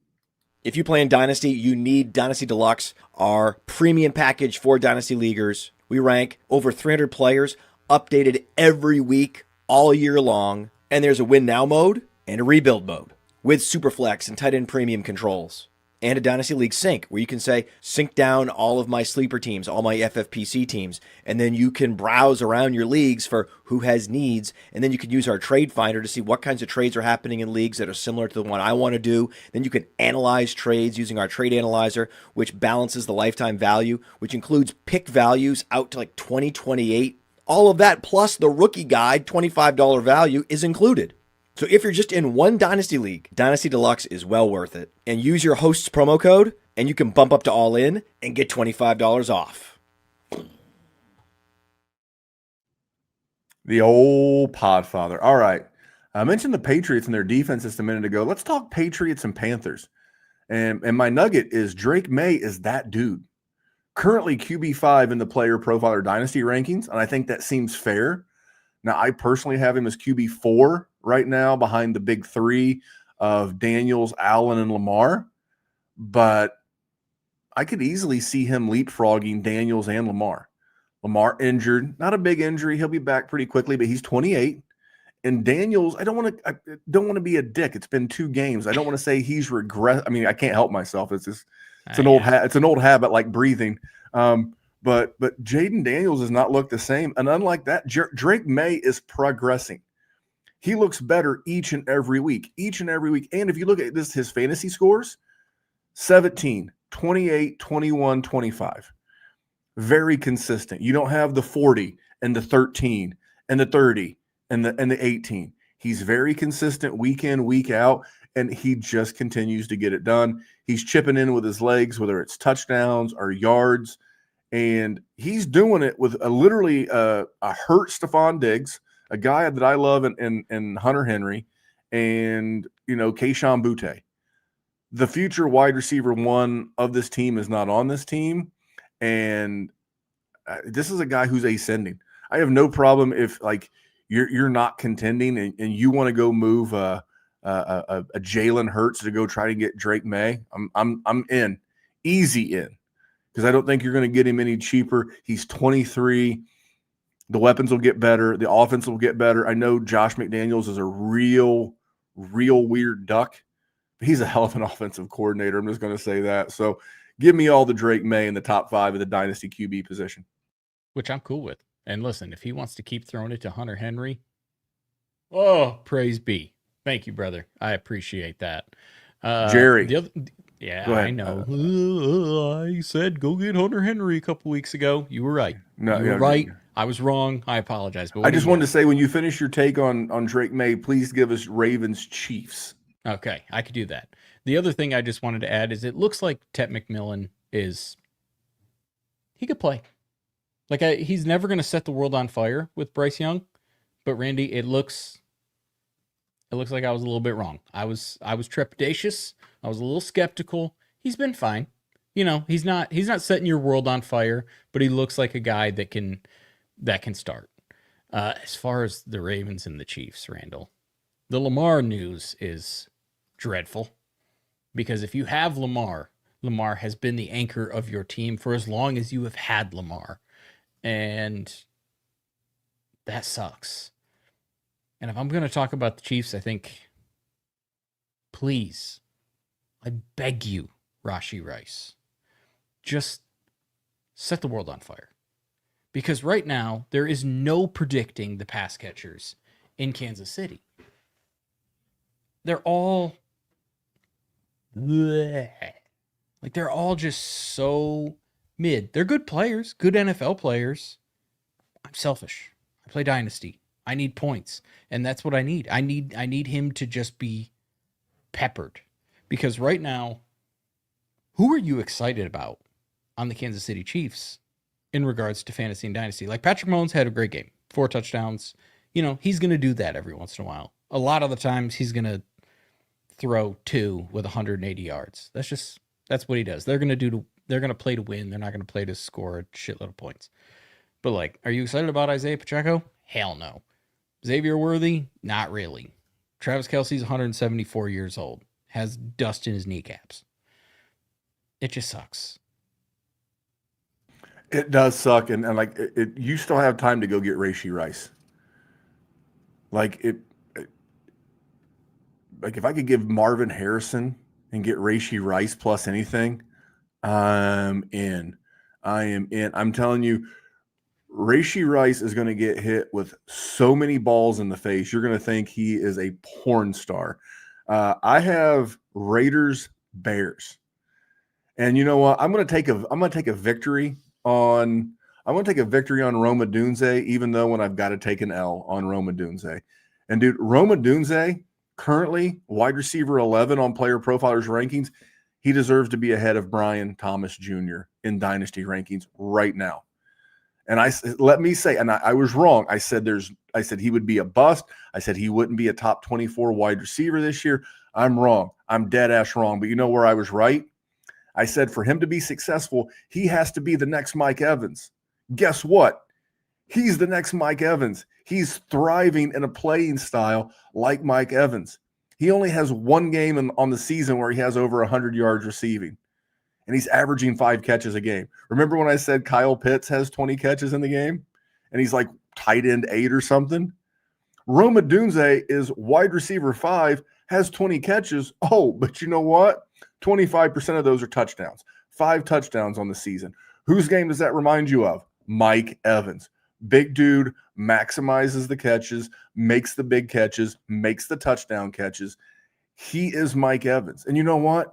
If you play in Dynasty, you need Dynasty Deluxe, our premium package for Dynasty Leaguers. We rank over 300 players, updated every week, all year long. And there's a win now mode and a rebuild mode with Superflex and tight end premium controls. And a Dynasty League sync where you can say, sync down all of my sleeper teams, all my FFPC teams. And then you can browse around your leagues for who has needs. And then you can use our trade finder to see what kinds of trades are happening in leagues that are similar to the one I want to do. Then you can analyze trades using our trade analyzer, which balances the lifetime value, which includes pick values out to like 2028. All of that plus the rookie guide, $25 value is included. So if you're just in one Dynasty League, Dynasty Deluxe is well worth it. And use your host's promo code, and you can bump up to all in and get $25 off. The old Podfather. All right. I mentioned the Patriots and their defense just a minute ago. Let's talk Patriots and Panthers. And my nugget is Drake May is that dude. Currently QB5 in the player profiler dynasty rankings, and I think that seems fair. Now, I personally have him as QB4 right now behind the big 3 of Daniels, Allen, and Lamar. But I could easily see him leapfrogging Daniels and Lamar. Lamar injured, not a big injury. He'll be back pretty quickly, but he's 28. And Daniels, I don't want to be a dick. It's been 2 games. I don't want to say he's regress. I mean, I can't help myself. It's just it's an old habit like breathing. But Jaden Daniels does not look the same. And unlike that, Drake May is progressing. He looks better each and every week. And if you look at his fantasy scores, 17, 28, 21, 25. Very consistent. You don't have the 40 and the 13 and the 30 and the 18. He's very consistent week in, week out, and he just continues to get it done. He's chipping in with his legs, whether it's touchdowns or yards. And he's doing it with literally a hurt Stephon Diggs, a guy that I love in Hunter Henry, and, Kayshon Boutte. The future wide receiver 1 of this team is not on this team. And this is a guy who's ascending. I have no problem if, like, you're not contending and you want to go move a Jalen Hurts to go try to get Drake May. I'm in. Easy in. Because I don't think you're going to get him any cheaper. He's 23. The weapons will get better. The offense will get better. I know Josh McDaniels is a real weird duck. But he's a hell of an offensive coordinator. I'm just going to say that. So give me all the Drake May in the top 5 of the dynasty QB position. Which I'm cool with. And listen, if he wants to keep throwing it to Hunter Henry, oh, praise be. Thank you, brother. I appreciate that. Jerry. Yeah, I know. I said go get Hunter Henry a couple weeks ago. You were right. No, you were right. I was wrong. I apologize. But I what do just you wanted got? to say, when you finish your take on Drake May, please give us Ravens Chiefs. Okay, I could do that. The other thing I just wanted to add is it looks like Tet McMillan he could play. Like he's never going to set the world on fire with Bryce Young, but Randy, it looks like I was a little bit wrong. I was trepidatious. I was a little skeptical. He's been fine. You know, he's not setting your world on fire, but he looks like a guy that can start. As far as the Ravens and the Chiefs, Randall, the Lamar news is dreadful because if you have Lamar, Lamar has been the anchor of your team for as long as you have had Lamar, and that sucks. And if I'm going to talk about the Chiefs, I think, please, I beg you, Rashee Rice, just set the world on fire. Because right now, there is no predicting the pass catchers in Kansas City. They're all, bleh. Like, they're all just so mid. They're good players, good NFL players. I'm selfish. I play Dynasty. I need points, and that's what I need. I need him to just be peppered, because right now, who are you excited about on the Kansas City Chiefs in regards to fantasy and dynasty? Like Patrick Mahomes had a great game, 4 touchdowns. You know, he's going to do that every once in a while. A lot of the times he's going to throw 2 with 180 yards. That's what he does. They're going to play to win. They're not going to play to score a shitload of points. But like, are you excited about Isaiah Pacheco? Hell no. Xavier Worthy? Not really. Travis Kelce's 174 years old. Has dust in his kneecaps. It just sucks. It does suck, and like you still have time to go get Rashee Rice. Like like if I could give Marvin Harrison and get Rashee Rice plus anything, I'm in. I am in. I'm telling you, Rashee Rice is going to get hit with so many balls in the face. You're going to think he is a porn star. I have Raiders Bears, and you know what? I'm going to take a victory on. I'm going to take a victory on Roma Dunze, even though when I've got to take an L on Roma Dunze. And dude, Roma Dunze, currently wide receiver 11 on Player Profiler's rankings, he deserves to be ahead of Brian Thomas Jr. in Dynasty rankings right now. And let me say, and I was wrong. I said he would be a bust. I said he wouldn't be a top 24 wide receiver this year. I'm wrong. I'm dead ass wrong. But you know where I was right? I said for him to be successful, he has to be the next Mike Evans. Guess what? He's the next Mike Evans. He's thriving in a playing style like Mike Evans. He only has one game on the season where he has over 100 yards receiving. And he's averaging 5 catches a game. Remember when I said Kyle Pitts has 20 catches in the game? And he's like tight end 8 or something? Roma Dunze is wide receiver 5, has 20 catches. Oh, but you know what? 25% of those are touchdowns. 5 touchdowns on the season. Whose game does that remind you of? Mike Evans. Big dude, maximizes the catches, makes the big catches, makes the touchdown catches. He is Mike Evans. And you know what?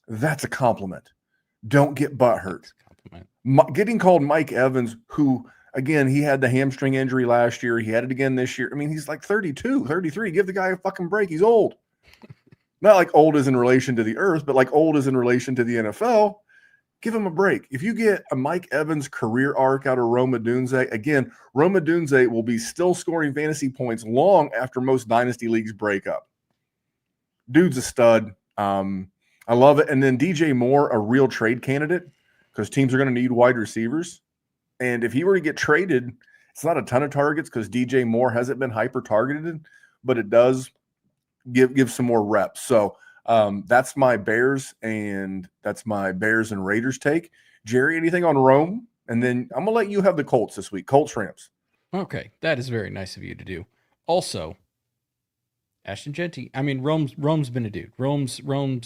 That's a compliment. Don't get butthurt. Getting called Mike Evans, who, again, he had the hamstring injury last year. He had it again this year. I mean, he's like 32, 33. Give the guy a fucking break. He's old. Not like old is in relation to the earth, but like old is in relation to the NFL. Give him a break. If you get a Mike Evans career arc out of Roma Dunze, again, Roma Dunze will be still scoring fantasy points long after most dynasty leagues break up. Dude's a stud. I love it. And then DJ Moore, a real trade candidate, because teams are going to need wide receivers. And if he were to get traded, it's not a ton of targets because DJ Moore hasn't been hyper targeted, but it does give some more reps. So that's my Bears and Raiders take. Jerry, anything on Rome? And then I'm gonna let you have the Colts this week. Colts Rams. Okay, that is very nice of you to do. Also, Ashton Genty. I mean, Rome's been a dude. Rome's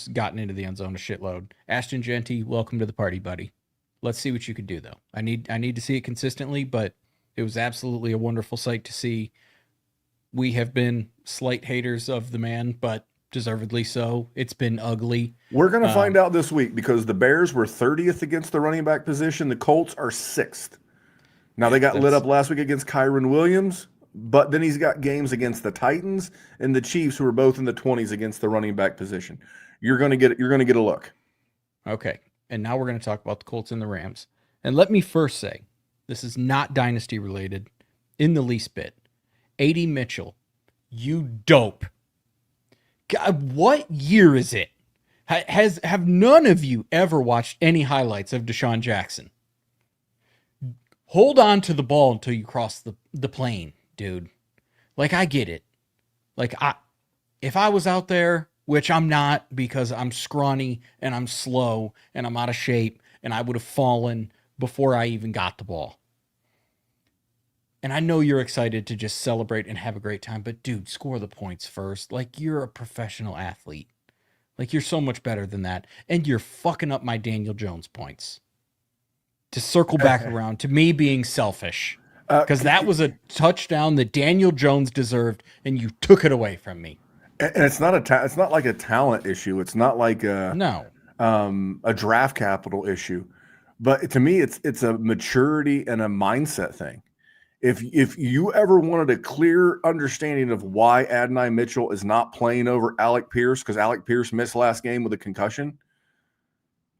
gotten into the end zone a shitload. Ashton Genty, welcome to the party, buddy. Let's see what you can do, though. I need to see it consistently, but it was absolutely a wonderful sight to see. We have been slight haters of the man, but deservedly so. It's been ugly. We're going to find out this week because the Bears were 30th against the running back position. The Colts are 6th. Now they got lit That's- up last week against Kyron Williams, but then he's got games against the Titans and the Chiefs, who are both in the 20s against the running back position. You're gonna get a look. Okay. And now we're going to talk about the Colts and the Rams. And let me first say, this is not dynasty related in the least bit. A.D. Mitchell, you dope. God, what year is it? Have none of you ever watched any highlights of Deshaun Jackson? Hold on to the ball until you cross the plane, dude. Like, I get it. Like, if I was out there, which I'm not because I'm scrawny and I'm slow and I'm out of shape and I would have fallen before I even got the ball. And I know you're excited to just celebrate and have a great time, but dude, score the points first. Like, you're a professional athlete. Like, you're so much better than that. And you're fucking up my Daniel Jones points. To circle back around to me being selfish. Because that was a touchdown that Daniel Jones deserved, and you took it away from me. And it's not it's not like a talent issue. It's not like No. a draft capital issue. But to me, it's a maturity and a mindset thing. If you ever wanted a clear understanding of why Adonai Mitchell is not playing over Alec Pierce, because Alec Pierce missed last game with a concussion,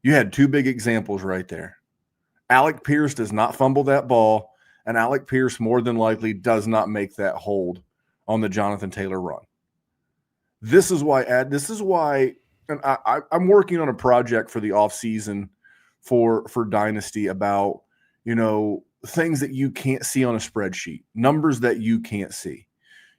you had two big examples right there. Alec Pierce does not fumble that ball, and Alec Pierce more than likely does not make that hold on the Jonathan Taylor run. This is why, and I'm working on a project for the offseason for Dynasty about, things that you can't see on a spreadsheet, numbers that you can't see.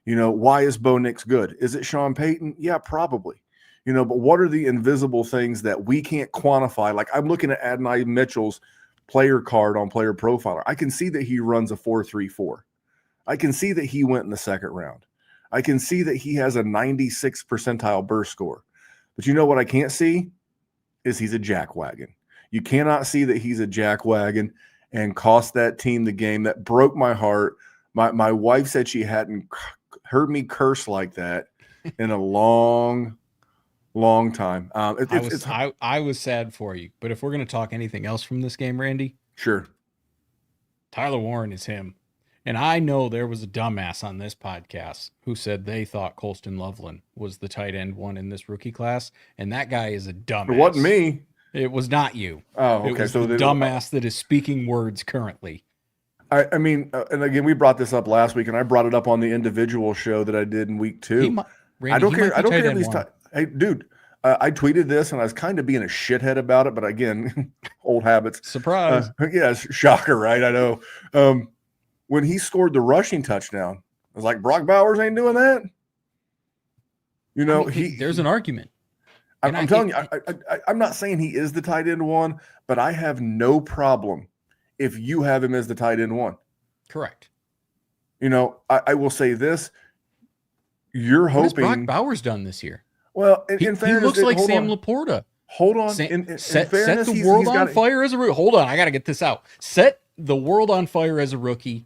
Why is Bo Nix good? Is it Sean Payton? Yeah, probably. But what are the invisible things that we can't quantify? Like, I'm looking at Adonai Mitchell's player card on Player Profiler. I can see that he runs a 4.34. I can see that he went in the second round. I can see that he has a 96 percentile burst score. But you know what I can't see is he's a jackwagon. You cannot see that he's a jackwagon and cost that team the game. That broke my heart. My wife said she hadn't heard me curse like that in a long time. I was sad for you. But if we're going to talk anything else from this game, Randy, sure. Tyler Warren is him. And I know there was a dumbass on this podcast who said they thought Colston Loveland was the tight end one in this rookie class. And that guy is a dumbass. It wasn't me. It was not you. Oh, okay. It was the dumbass that is speaking words currently. I mean, and again, we brought this up last week, and I brought it up on the individual show that I did in week 2. Randy, I don't care. I don't care if he's he's hey, dude. I tweeted this, and I was kind of being a shithead about it, but again, old habits. Surprise. Yeah, shocker, right? I know. When he scored the rushing touchdown, I was like, Brock Bowers ain't doing that. There's an argument. I'm telling you, I'm not saying he is the tight end one, but I have no problem if you have him as the tight end one. Correct. I will say this. You're hoping. What has Brock Bowers done this year? Well, in fairness, he looks like Sam Laporta. Hold on. Set the world on fire as a rookie. Hold on. I got to get this out. Set the world on fire as a rookie.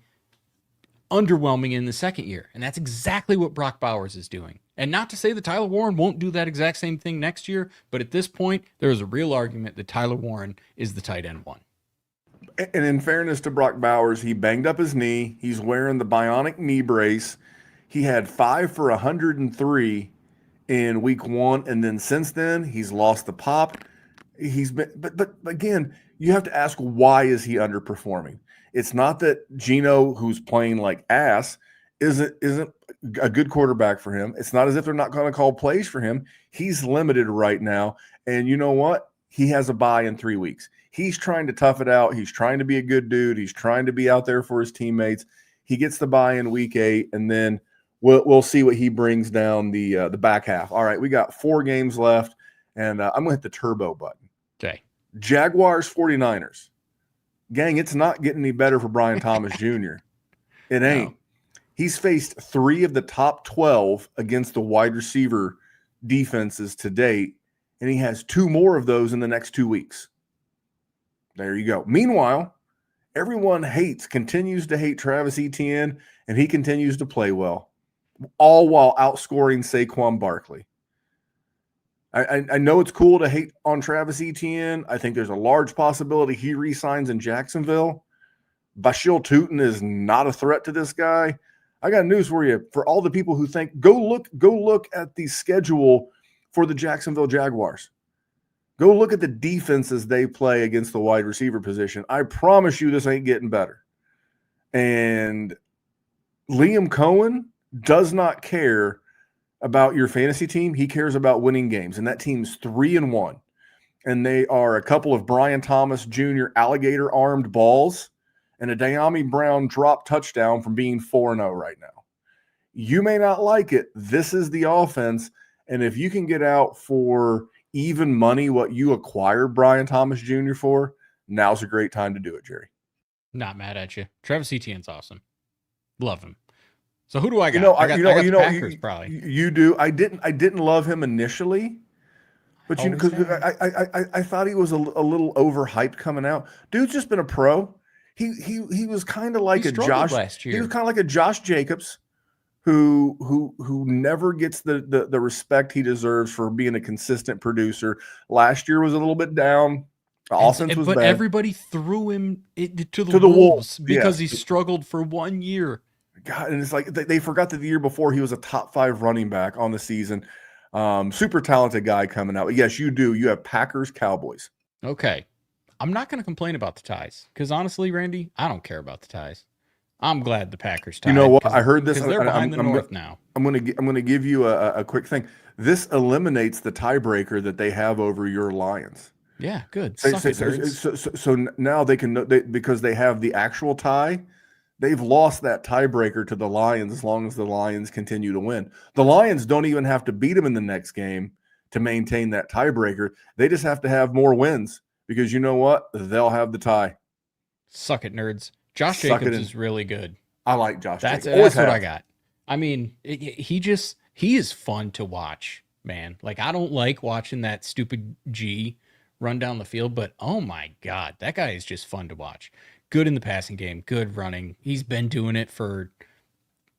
Underwhelming in the second year. And that's exactly what Brock Bowers is doing. And not to say that Tyler Warren won't do that exact same thing next year, but at this point, there is a real argument that Tyler Warren is the tight end one. And in fairness to Brock Bowers, he banged up his knee. He's wearing the bionic knee brace. He had 5 for 103 in week 1, and then since then, he's lost the pop. He's been, but again, you have to ask, why is he underperforming? It's not that Geno, who's playing like ass, isn't a good quarterback for him. It's not as if they're not going to call plays for him. He's limited right now. And you know what? He has a bye in 3 weeks. He's trying to tough it out. He's trying to be a good dude. He's trying to be out there for his teammates. He gets the bye in week 8, and then we'll see what he brings down the back half. All right, we got 4 games left, and I'm going to hit the turbo button. Okay. Jaguars, 49ers. Gang, it's not getting any better for Brian Thomas Jr. It ain't. No. He's faced 3 of the top 12 against the wide receiver defenses to date, and he has 2 more of those in the next 2 weeks. There you go. Meanwhile, everyone continues to hate Travis Etienne, and he continues to play well, all while outscoring Saquon Barkley. I know it's cool to hate on Travis Etienne. I think there's a large possibility he re-signs in Jacksonville. Bashil Tootin is not a threat to this guy. I got news for you. For all the people who think, go look at the schedule for the Jacksonville Jaguars. Go look at the defenses they play against the wide receiver position. I promise you this ain't getting better. And Liam Cohen does not care about your fantasy team. He cares about winning games. And that team's 3-1. And they are a couple of Brian Thomas Jr. alligator-armed balls and a Diami Brown drop touchdown from being 4-0 right now. You may not like it. This is the offense. And if you can get out for even money what you acquired Brian Thomas Jr. for, now's a great time to do it, Jerry. Not mad at you. Travis Etienne's awesome. Love him. So who do I got? I got the Packers, probably. You do. I didn't love him initially, but because I thought he was a little overhyped coming out. Dude's just been a pro. He was kind of like a Josh last year. He was kind of like a Josh Jacobs, who never gets the respect he deserves for being a consistent producer. Last year was a little bit down. The offense was but bad. Everybody threw him to the Wolves because he struggled for 1 year. God, and it's like they forgot that the year before he was a top 5 running back on the season. Super talented guy coming out. But yes, you do. You have Packers, Cowboys. Okay. I'm not going to complain about the ties because honestly, Randy, I don't care about the ties. I'm glad the Packers tied. You know what? I heard this. They're behind the North now. I'm going to give you a quick thing. This eliminates the tiebreaker that they have over your Lions. Yeah, good. So now they can because they have the actual tie. They've lost that tiebreaker to the Lions as long as the Lions continue to win. The Lions don't even have to beat them in the next game to maintain that tiebreaker. They just have to have more wins because you know what? They'll have the tie. Suck it, nerds. Josh Jacobs is really good. I like Josh Jacobs. That's what I got. I mean, he is fun to watch, man. Like, I don't like watching that stupid G run down the field, but oh my God, that guy is just fun to watch. Good in the passing game, good running. He's been doing it for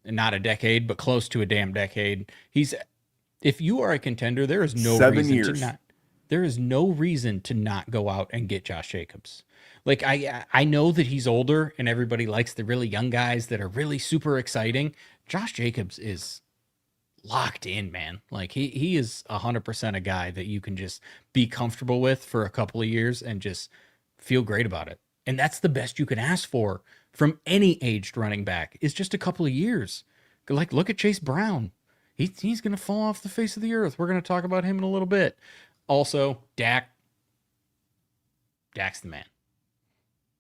not a decade, but close to a damn decade. If you are a contender, there is no 7 reason years. There is no reason to not go out and get Josh Jacobs. Like I know that he's older and everybody likes the really young guys that are really super exciting. Josh Jacobs is locked in, man. Like he is 100% a guy that you can just be comfortable with for a couple of years and just feel great about it. And that's the best you can ask for from any aged running back is just a couple of years. Like, look at Chase Brown. He's going to fall off the face of the earth. We're going to talk about him in a little bit. Also, Dak's the man.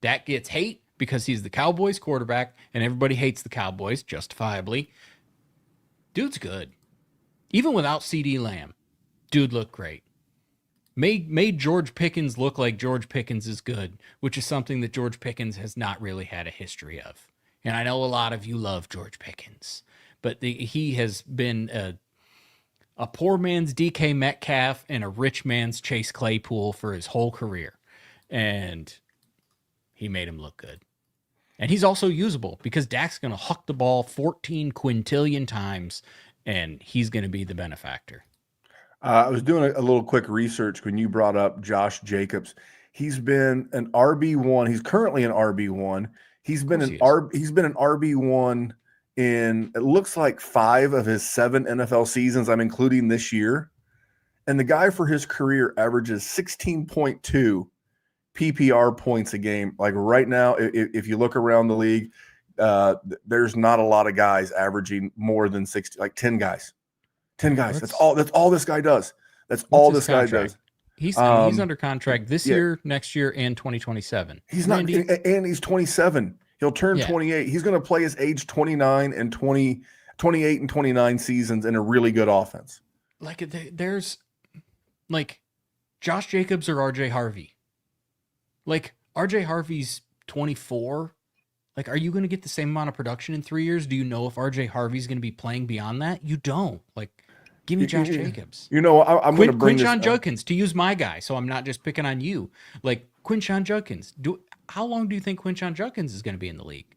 Dak gets hate because he's the Cowboys quarterback, and everybody hates the Cowboys, justifiably. Dude's good. Even without CeeDee Lamb, dude looked great. Made George Pickens look like George Pickens is good, which is something that George Pickens has not really had a history of. And I know a lot of you love George Pickens, but he has been a poor man's DK Metcalf and a rich man's Chase Claypool for his whole career. And he made him look good. And he's also usable because Dak's going to huck the ball 14 quintillion times, and he's going to be the benefactor. I was doing a little quick research when you brought up Josh Jacobs. He's been an RB1. He's currently an RB1. He's been an RB1 in, it looks like 5 of his 7 NFL seasons. I'm including this year. And the guy for his career averages 16.2 PPR points a game. Like right now, if you look around the league, there's not a lot of guys averaging more than 60, like 10 guys. 10 guys. That's all this guy does. That's all this guy does. He's under contract this year, next year, and 2027. He's not, and he's 27. He'll turn 28. He's going to play his age 29 and 28 and 29 seasons in a really good offense. Like there's like Josh Jacobs or RJ Harvey. Like RJ Harvey's 24. Like, are you going to get the same amount of production in 3 years? Do you know if RJ Harvey's going to be playing beyond that? You don't. Like, give me Josh Jacobs. You know, I'm going to bring Quinshon Judkins, to use my guy, so I'm not just picking on you. Like, Quinshon Judkins. How long do you think Quinshon Judkins is going to be in the league?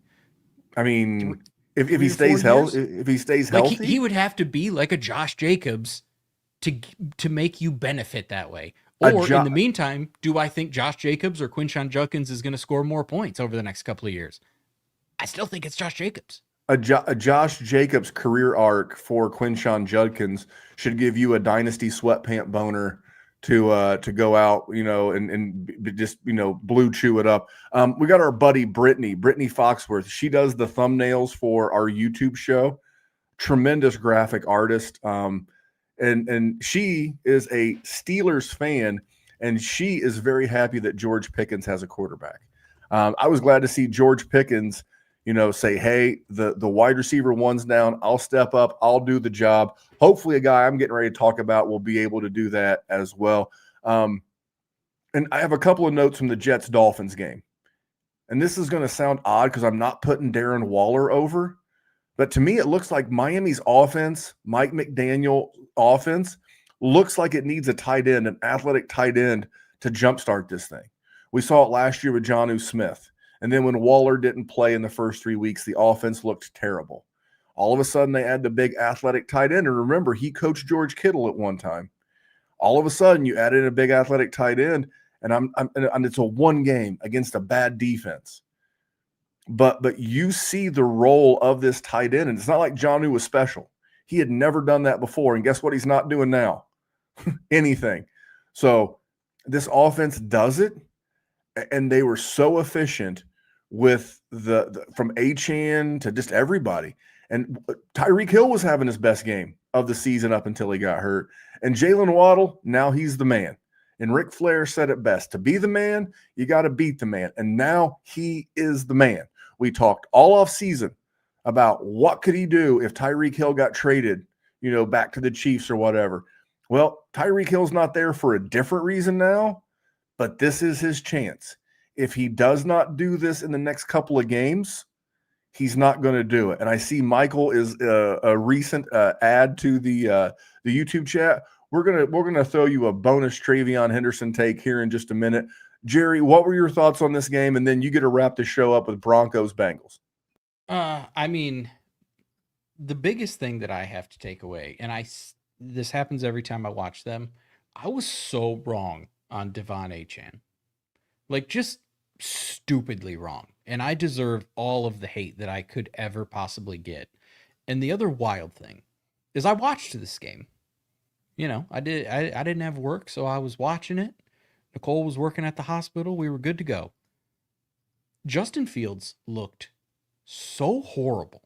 I mean, if he stays healthy, he would have to be like a Josh Jacobs to make you benefit that way. Or in the meantime, do I think Josh Jacobs or Quinshon Judkins is going to score more points over the next couple of years? I still think it's Josh Jacobs. A Josh Jacobs career arc for Quinshon Judkins should give you a dynasty sweatpant boner to go out, and just blue chew it up. We got our buddy Brittany Foxworth. She does the thumbnails for our YouTube show. Tremendous graphic artist. And she is a Steelers fan, and she is very happy that George Pickens has a quarterback. I was glad to see George Pickens, say, hey, the wide receiver one's down. I'll step up. I'll do the job. Hopefully a guy I'm getting ready to talk about will be able to do that as well. And I have a couple of notes from the Jets-Dolphins game. And this is going to sound odd because I'm not putting Darren Waller over. But to me, it looks like Miami's offense, Mike McDaniel offense, looks like it needs a tight end, an athletic tight end to jumpstart this thing. We saw it last year with Jonnu Smith. And then when Waller didn't play in the first 3 weeks, the offense looked terrible. All of a sudden, they add the big athletic tight end. And remember, he coached George Kittle at one time. All of a sudden, you add in a big athletic tight end, and it's a one game against a bad defense. But you see the role of this tight end, and it's not like Jonnu was special. He had never done that before, and guess what he's not doing now? Anything. So this offense does it, and they were so efficient with the from Achane to just everybody. And Tyreek Hill was having his best game of the season up until he got hurt. And Jalen Waddle, now he's the man. And Ric Flair said it best. To be the man, you got to beat the man. And now he is the man. We talked all off season about what could he do if Tyreek Hill got traded, back to the Chiefs or whatever. Well, Tyreek Hill's not there for a different reason now, but this is his chance. If he does not do this in the next couple of games, he's not going to do it. And I see Michael is a recent add to the YouTube chat. We're gonna throw you a bonus Travion Henderson take here in just a minute. Jerry, what were your thoughts on this game? And then you get to wrap the show up with Broncos Bengals. I mean, the biggest thing that I have to take away, and this happens every time I watch them, I was so wrong on Devon Achane. Like, just stupidly wrong. And I deserve all of the hate that I could ever possibly get. And the other wild thing is I watched this game. I didn't have work, so I was watching it. Nicole was working at the hospital. We were good to go. Justin Fields looked so horrible.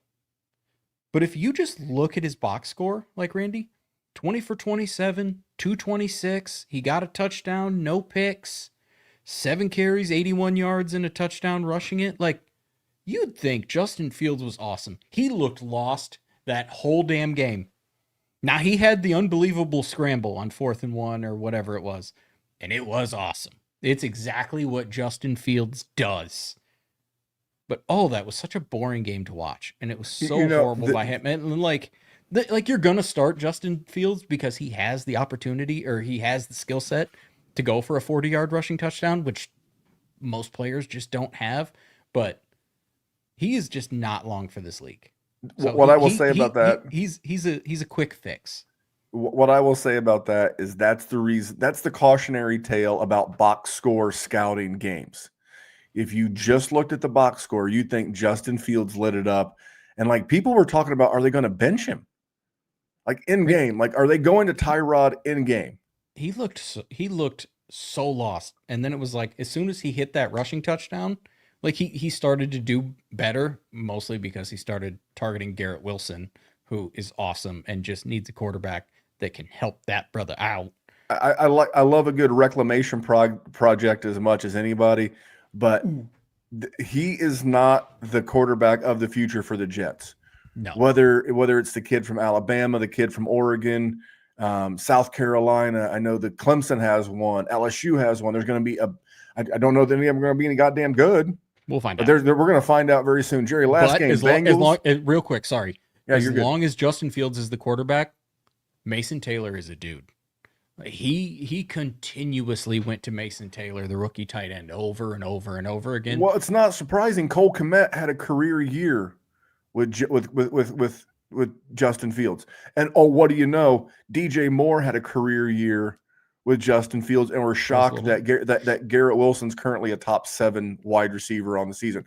But if you just look at his box score, like Randy, 20 for 27, 226, he got a touchdown, no picks, 7 carries, 81 yards, and a touchdown rushing it. Like, you'd think Justin Fields was awesome. He looked lost that whole damn game. Now, he had the unbelievable scramble on 4th and 1 or whatever it was, and it was awesome. It's exactly what Justin Fields does. But, that was such a boring game to watch, and it was so horrible by him. And, like you're going to start Justin Fields because he has the opportunity or he has the skill set to go for a 40-yard rushing touchdown, which most players just don't have. But he is just not long for this league. So what I will say about that, he's a quick fix. What I will say about that is that's the reason, that's the cautionary tale about box score scouting games. If you just looked at the box score, you'd think Justin Fields lit it up. And like people were talking about, are they going to bench him? Like in game, like are they going to Tyrod in game? He looked so lost. And then it was like, as soon as he hit that rushing touchdown, like he started to do better, mostly because he started targeting Garrett Wilson, who is awesome and just needs a quarterback that can help that brother out. I love a good reclamation project as much as anybody, but he is not the quarterback of the future for the Jets. No. Whether it's the kid from Alabama, the kid from Oregon, South Carolina, I know that Clemson has one, LSU has one. There's going to be I don't know that any of them are going to be any goddamn good. We'll find out. We're going to find out very soon. Jerry, last game, Bengals. Real quick, sorry. Yeah, as long as Justin Fields is the quarterback, Mason Taylor is a dude. He continuously went to Mason Taylor, the rookie tight end, over and over and over again. Well, it's not surprising. Cole Kmet had a career year with Justin Fields, and what do you know? DJ Moore had a career year with Justin Fields, and we're shocked little- that Garrett Wilson's currently a top 7 wide receiver on the season.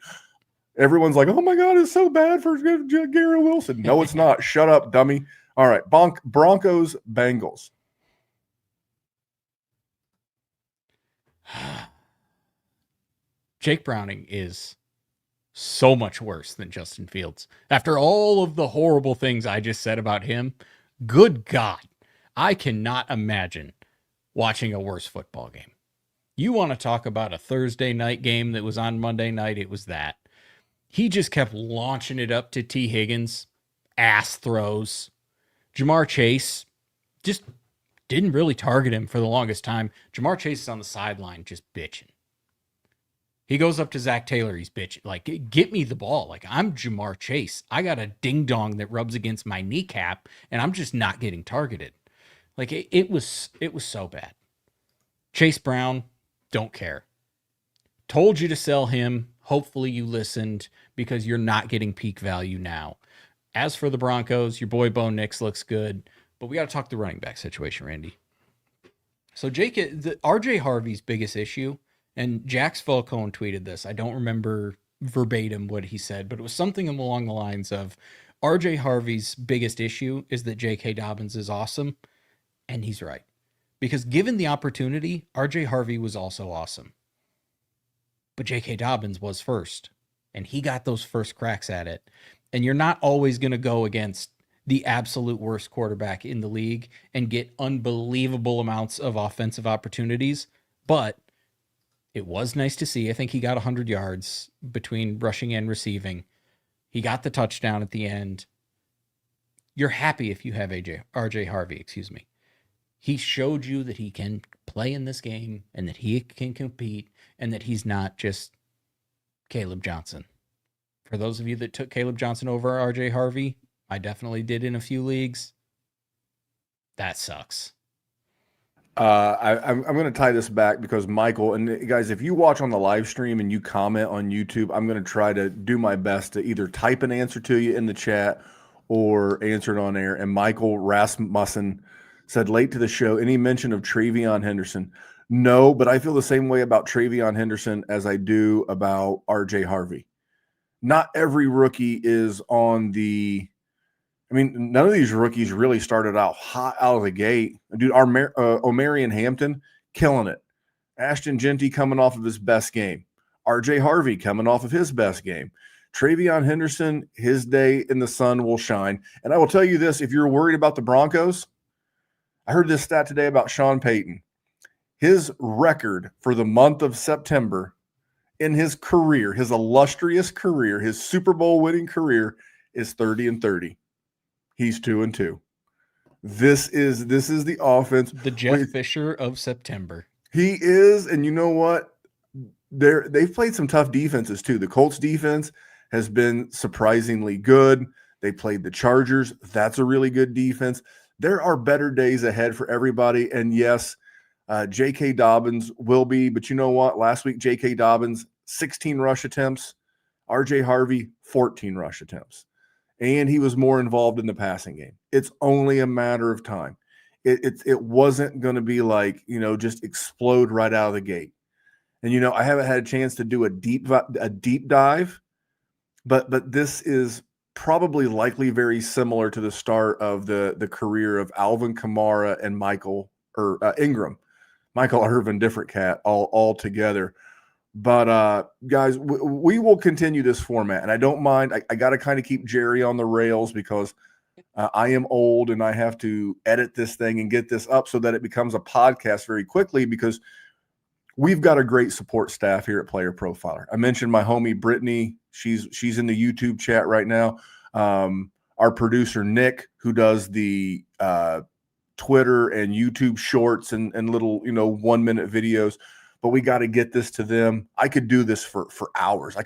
Everyone's like, "Oh my God, it's so bad for Garrett Wilson." No, it's not. Shut up, dummy. All right, Broncos, Bengals. Jake Browning is so much worse than Justin Fields. After all of the horrible things I just said about him, good God, I cannot imagine watching a worse football game. You want to talk about a Thursday night game that was on Monday night? It was that. He just kept launching it up to T. Higgins, ass throws. Jamar Chase just didn't really target him for the longest time. Jamar Chase is on the sideline just bitching. He goes up to Zach Taylor. He's bitching. Like, get me the ball. Like, I'm Jamar Chase. I got a ding dong that rubs against my kneecap, and I'm just not getting targeted. Like, it was so bad. Chase Brown, don't care. Told you to sell him. Hopefully you listened, because you're not getting peak value now. As for the Broncos, your boy Bo Nix looks good, but we got to talk the running back situation, Randy. So RJ Harvey's biggest issue, and Jax Falcone tweeted this. I don't remember verbatim what he said, but it was something along the lines of RJ Harvey's biggest issue is that J.K. Dobbins is awesome, and he's right. Because given the opportunity, RJ Harvey was also awesome. But J.K. Dobbins was first, and he got those first cracks at it. And you're not always going to go against the absolute worst quarterback in the league and get unbelievable amounts of offensive opportunities. But it was nice to see. I think he got 100 yards between rushing and receiving. He got the touchdown at the end. You're happy if you have RJ Harvey, He showed you that he can play in this game and that he can compete and that he's not just Caleb Johnson. For those of you that took Caleb Johnson over RJ Harvey, I definitely did in a few leagues. That sucks. I'm going to tie this back because Michael, and guys, if you watch on the live stream and you comment on YouTube, I'm going to try to do my best to either type an answer to you in the chat or answer it on air. And Michael Rasmussen said, late to the show, any mention of Travion Henderson? No, but I feel the same way about Travion Henderson as I do about RJ Harvey. Not every rookie is on the – I mean, none of these rookies really started out hot out of the gate. Dude, Omarion Hampton, killing it. Ashton Genty coming off of his best game. RJ Harvey coming off of his best game. Travion Henderson, his day in the sun will shine. And I will tell you this, if you're worried about the Broncos, I heard this stat today about Sean Payton. His record for the month of September in his career, his illustrious career, his Super Bowl winning career is 30-30. He's 2-2. This is the offense. The Jeff Fisher of September. He is, and you know what? They've played some tough defenses too. The Colts defense has been surprisingly good. They played the Chargers. That's a really good defense. There are better days ahead for everybody. And yes, J.K. Dobbins will be, but you know what? Last week, J.K. Dobbins, 16 rush attempts. R.J. Harvey, 14 rush attempts. And he was more involved in the passing game. It's only a matter of time. It wasn't going to be like, just explode right out of the gate. And, I haven't had a chance to do a deep dive, but this is probably likely very similar to the start of the career of Alvin Kamara and Ingram. Michael Irvin, different cat, all together. But guys, we will continue this format, and I don't mind. I got to kind of keep Jerry on the rails because I am old and I have to edit this thing and get this up so that it becomes a podcast very quickly because we've got a great support staff here at Player Profiler. I mentioned my homie Brittany. She's in the YouTube chat right now. Our producer Nick, who does the Twitter and YouTube shorts and little 1-minute videos. But we got to get this to them. I could do this for hours. I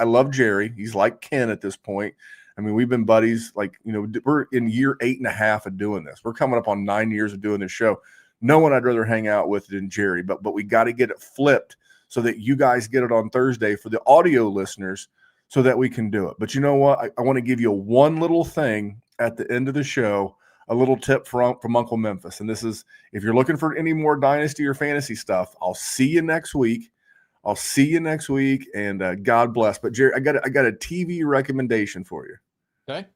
love Jerry. He's like Ken at this point. I mean, we've been buddies. We're in year 8.5 of doing this. We're coming up on 9 years of doing this show. No one I'd rather hang out with than Jerry, but we got to get it flipped so that you guys get it on Thursday for the audio listeners so that we can do it. But you know what? I want to give you one little thing at the end of the show a little tip from Uncle Memphis. And this is, if you're looking for any more Dynasty or fantasy stuff, I'll see you next week. And God bless. But Jerry, I got a TV recommendation for you. Okay.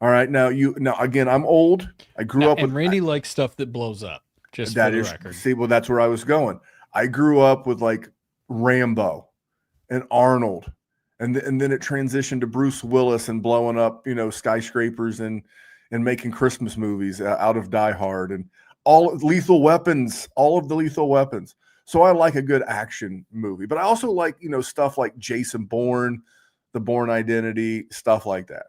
All right. Now again, I'm old. I grew up with Randy likes stuff that blows up. Just for the record. See, well, that's where I was going. I grew up with like Rambo and Arnold, and then it transitioned to Bruce Willis and blowing up, skyscrapers and making Christmas movies out of Die Hard and all of the Lethal Weapons. So I like a good action movie, but I also like, stuff like Jason Bourne, The Bourne Identity, stuff like that.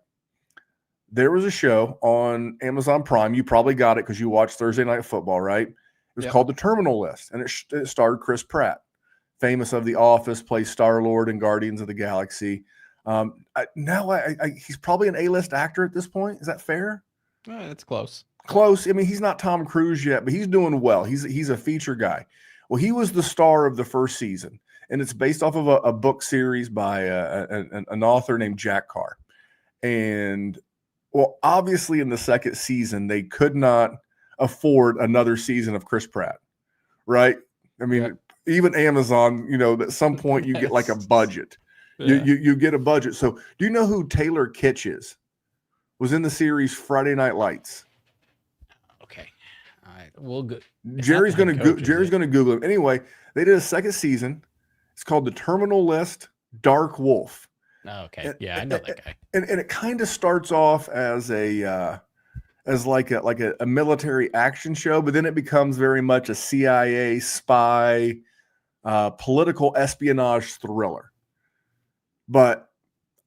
There was a show on Amazon Prime. You probably got it because you watched Thursday Night Football, right? It was called The Terminal List, and it starred Chris Pratt, famous of The Office, plays Star-Lord in Guardians of the Galaxy. He's probably an A-list actor at this point. Is that fair? That's close. Close. I mean, he's not Tom Cruise yet, but he's doing well. He's a feature guy. Well, he was the star of the first season, and it's based off of a book series by an author named Jack Carr. And well, obviously in the second season, they could not afford another season of Chris Pratt, right? I mean, even Amazon, at some point you get like a budget. Yeah. You get a budget. So do you know who Taylor Kitsch is? Was in the series Friday Night Lights. Okay. All right. Well, good. Jerry's going to Google him. Anyway, they did a second season. It's called The Terminal List, Dark Wolf. Oh, okay. Yeah, I know that guy. And it kind of starts off as a military action show, but then it becomes very much a CIA spy, political espionage thriller. But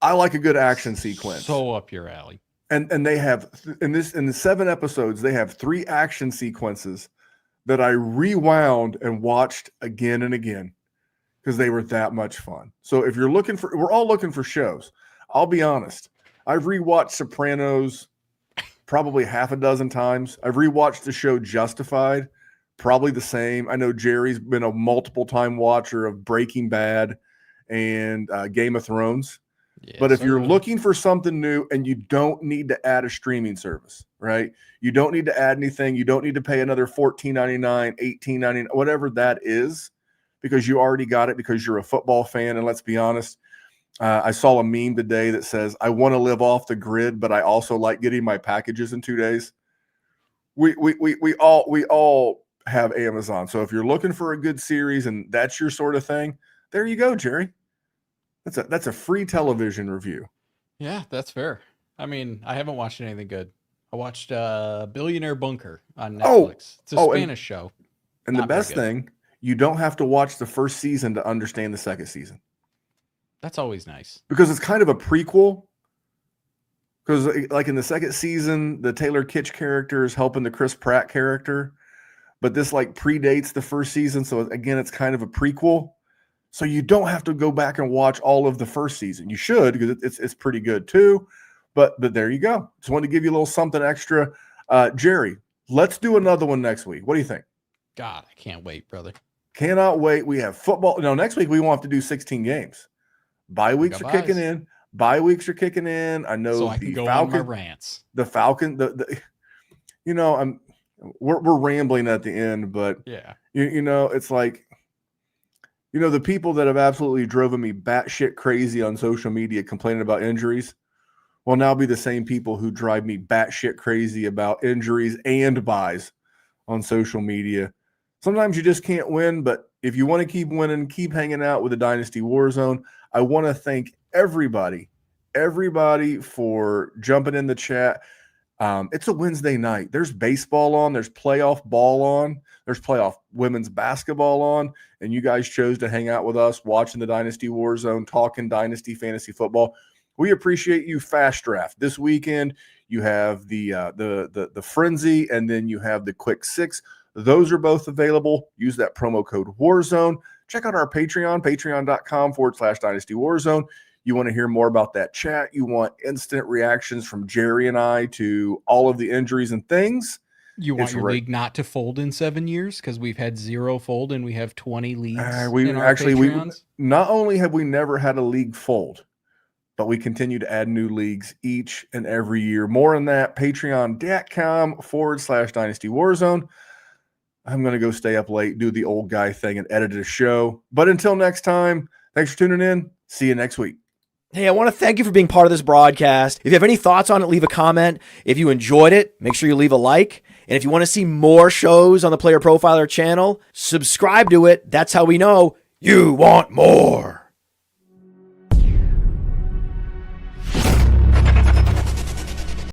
I like a good action sequence. So up your alley. And they have in the 7 episodes, they have 3 action sequences that I rewound and watched again and again, because they were that much fun. So if you're we're all looking for shows. I'll be honest. I've rewatched Sopranos probably half a dozen times. I've rewatched the show Justified, probably the same. I know Jerry's been a multiple time watcher of Breaking Bad and Game of Thrones. Yes, but if you're looking for something new, and you don't need to add a streaming service, right? You don't need to add anything. You don't need to pay another $14.99, $18.99, whatever that is, because you already got it because you're a football fan. And let's be honest, I saw a meme today that says, I want to live off the grid, but I also like getting my packages in 2 days. We all have Amazon. So if you're looking for a good series and that's your sort of thing, there you go, Jerry. That's a free television review. Yeah, that's fair. I mean, I haven't watched anything good. I watched Billionaire Bunker on Netflix. It's a Spanish show. And the best thing, you don't have to watch the first season to understand the second season. That's always nice. Because it's kind of a prequel. Because like in the second season, the Taylor Kitsch character is helping the Chris Pratt character. But this like predates the first season. So again, it's kind of a prequel. So you don't have to go back and watch all of the first season. You should, because it's pretty good too. But there you go. Just wanted to give you a little something extra. Jerry, let's do another one next week. What do you think? God, I can't wait, brother. Cannot wait. We have football. No, next week we won't have to do 16 games. Bye weeks are kicking in. I know so I can go on my rants. The Falcon, we're rambling at the end, but yeah, it's like, the people that have absolutely driven me batshit crazy on social media complaining about injuries will now be the same people who drive me batshit crazy about injuries and buys on social media. Sometimes you just can't win, but if you want to keep winning, keep hanging out with the Dynasty WarZone. I want to thank everybody for jumping in the chat. It's a Wednesday night. There's baseball on. There's playoff ball on. There's playoff women's basketball on. And you guys chose to hang out with us watching the Dynasty WarZone, talking Dynasty fantasy football. We appreciate you. Fast draft this weekend. You have the frenzy, and then you have the quick six. Those are both available. Use that promo code WarZone. Check out our Patreon, patreon.com/Dynasty WarZone. You want to hear more about that chat. You want instant reactions from Jerry and I to all of the injuries and things. You want your league not to fold in 7 years because we've had 0 fold and we have 20 leagues. Not only have we never had a league fold, but we continue to add new leagues each and every year. More on that, patreon.com/Dynasty WarZone. I'm going to go stay up late, do the old guy thing, and edit a show. But until next time, thanks for tuning in. See you next week. Hey, I want to thank you for being part of this broadcast. If you have any thoughts on it, leave a comment. If you enjoyed it, make sure you leave a like. And if you want to see more shows on the Player Profiler channel, subscribe to it. That's how we know you want more.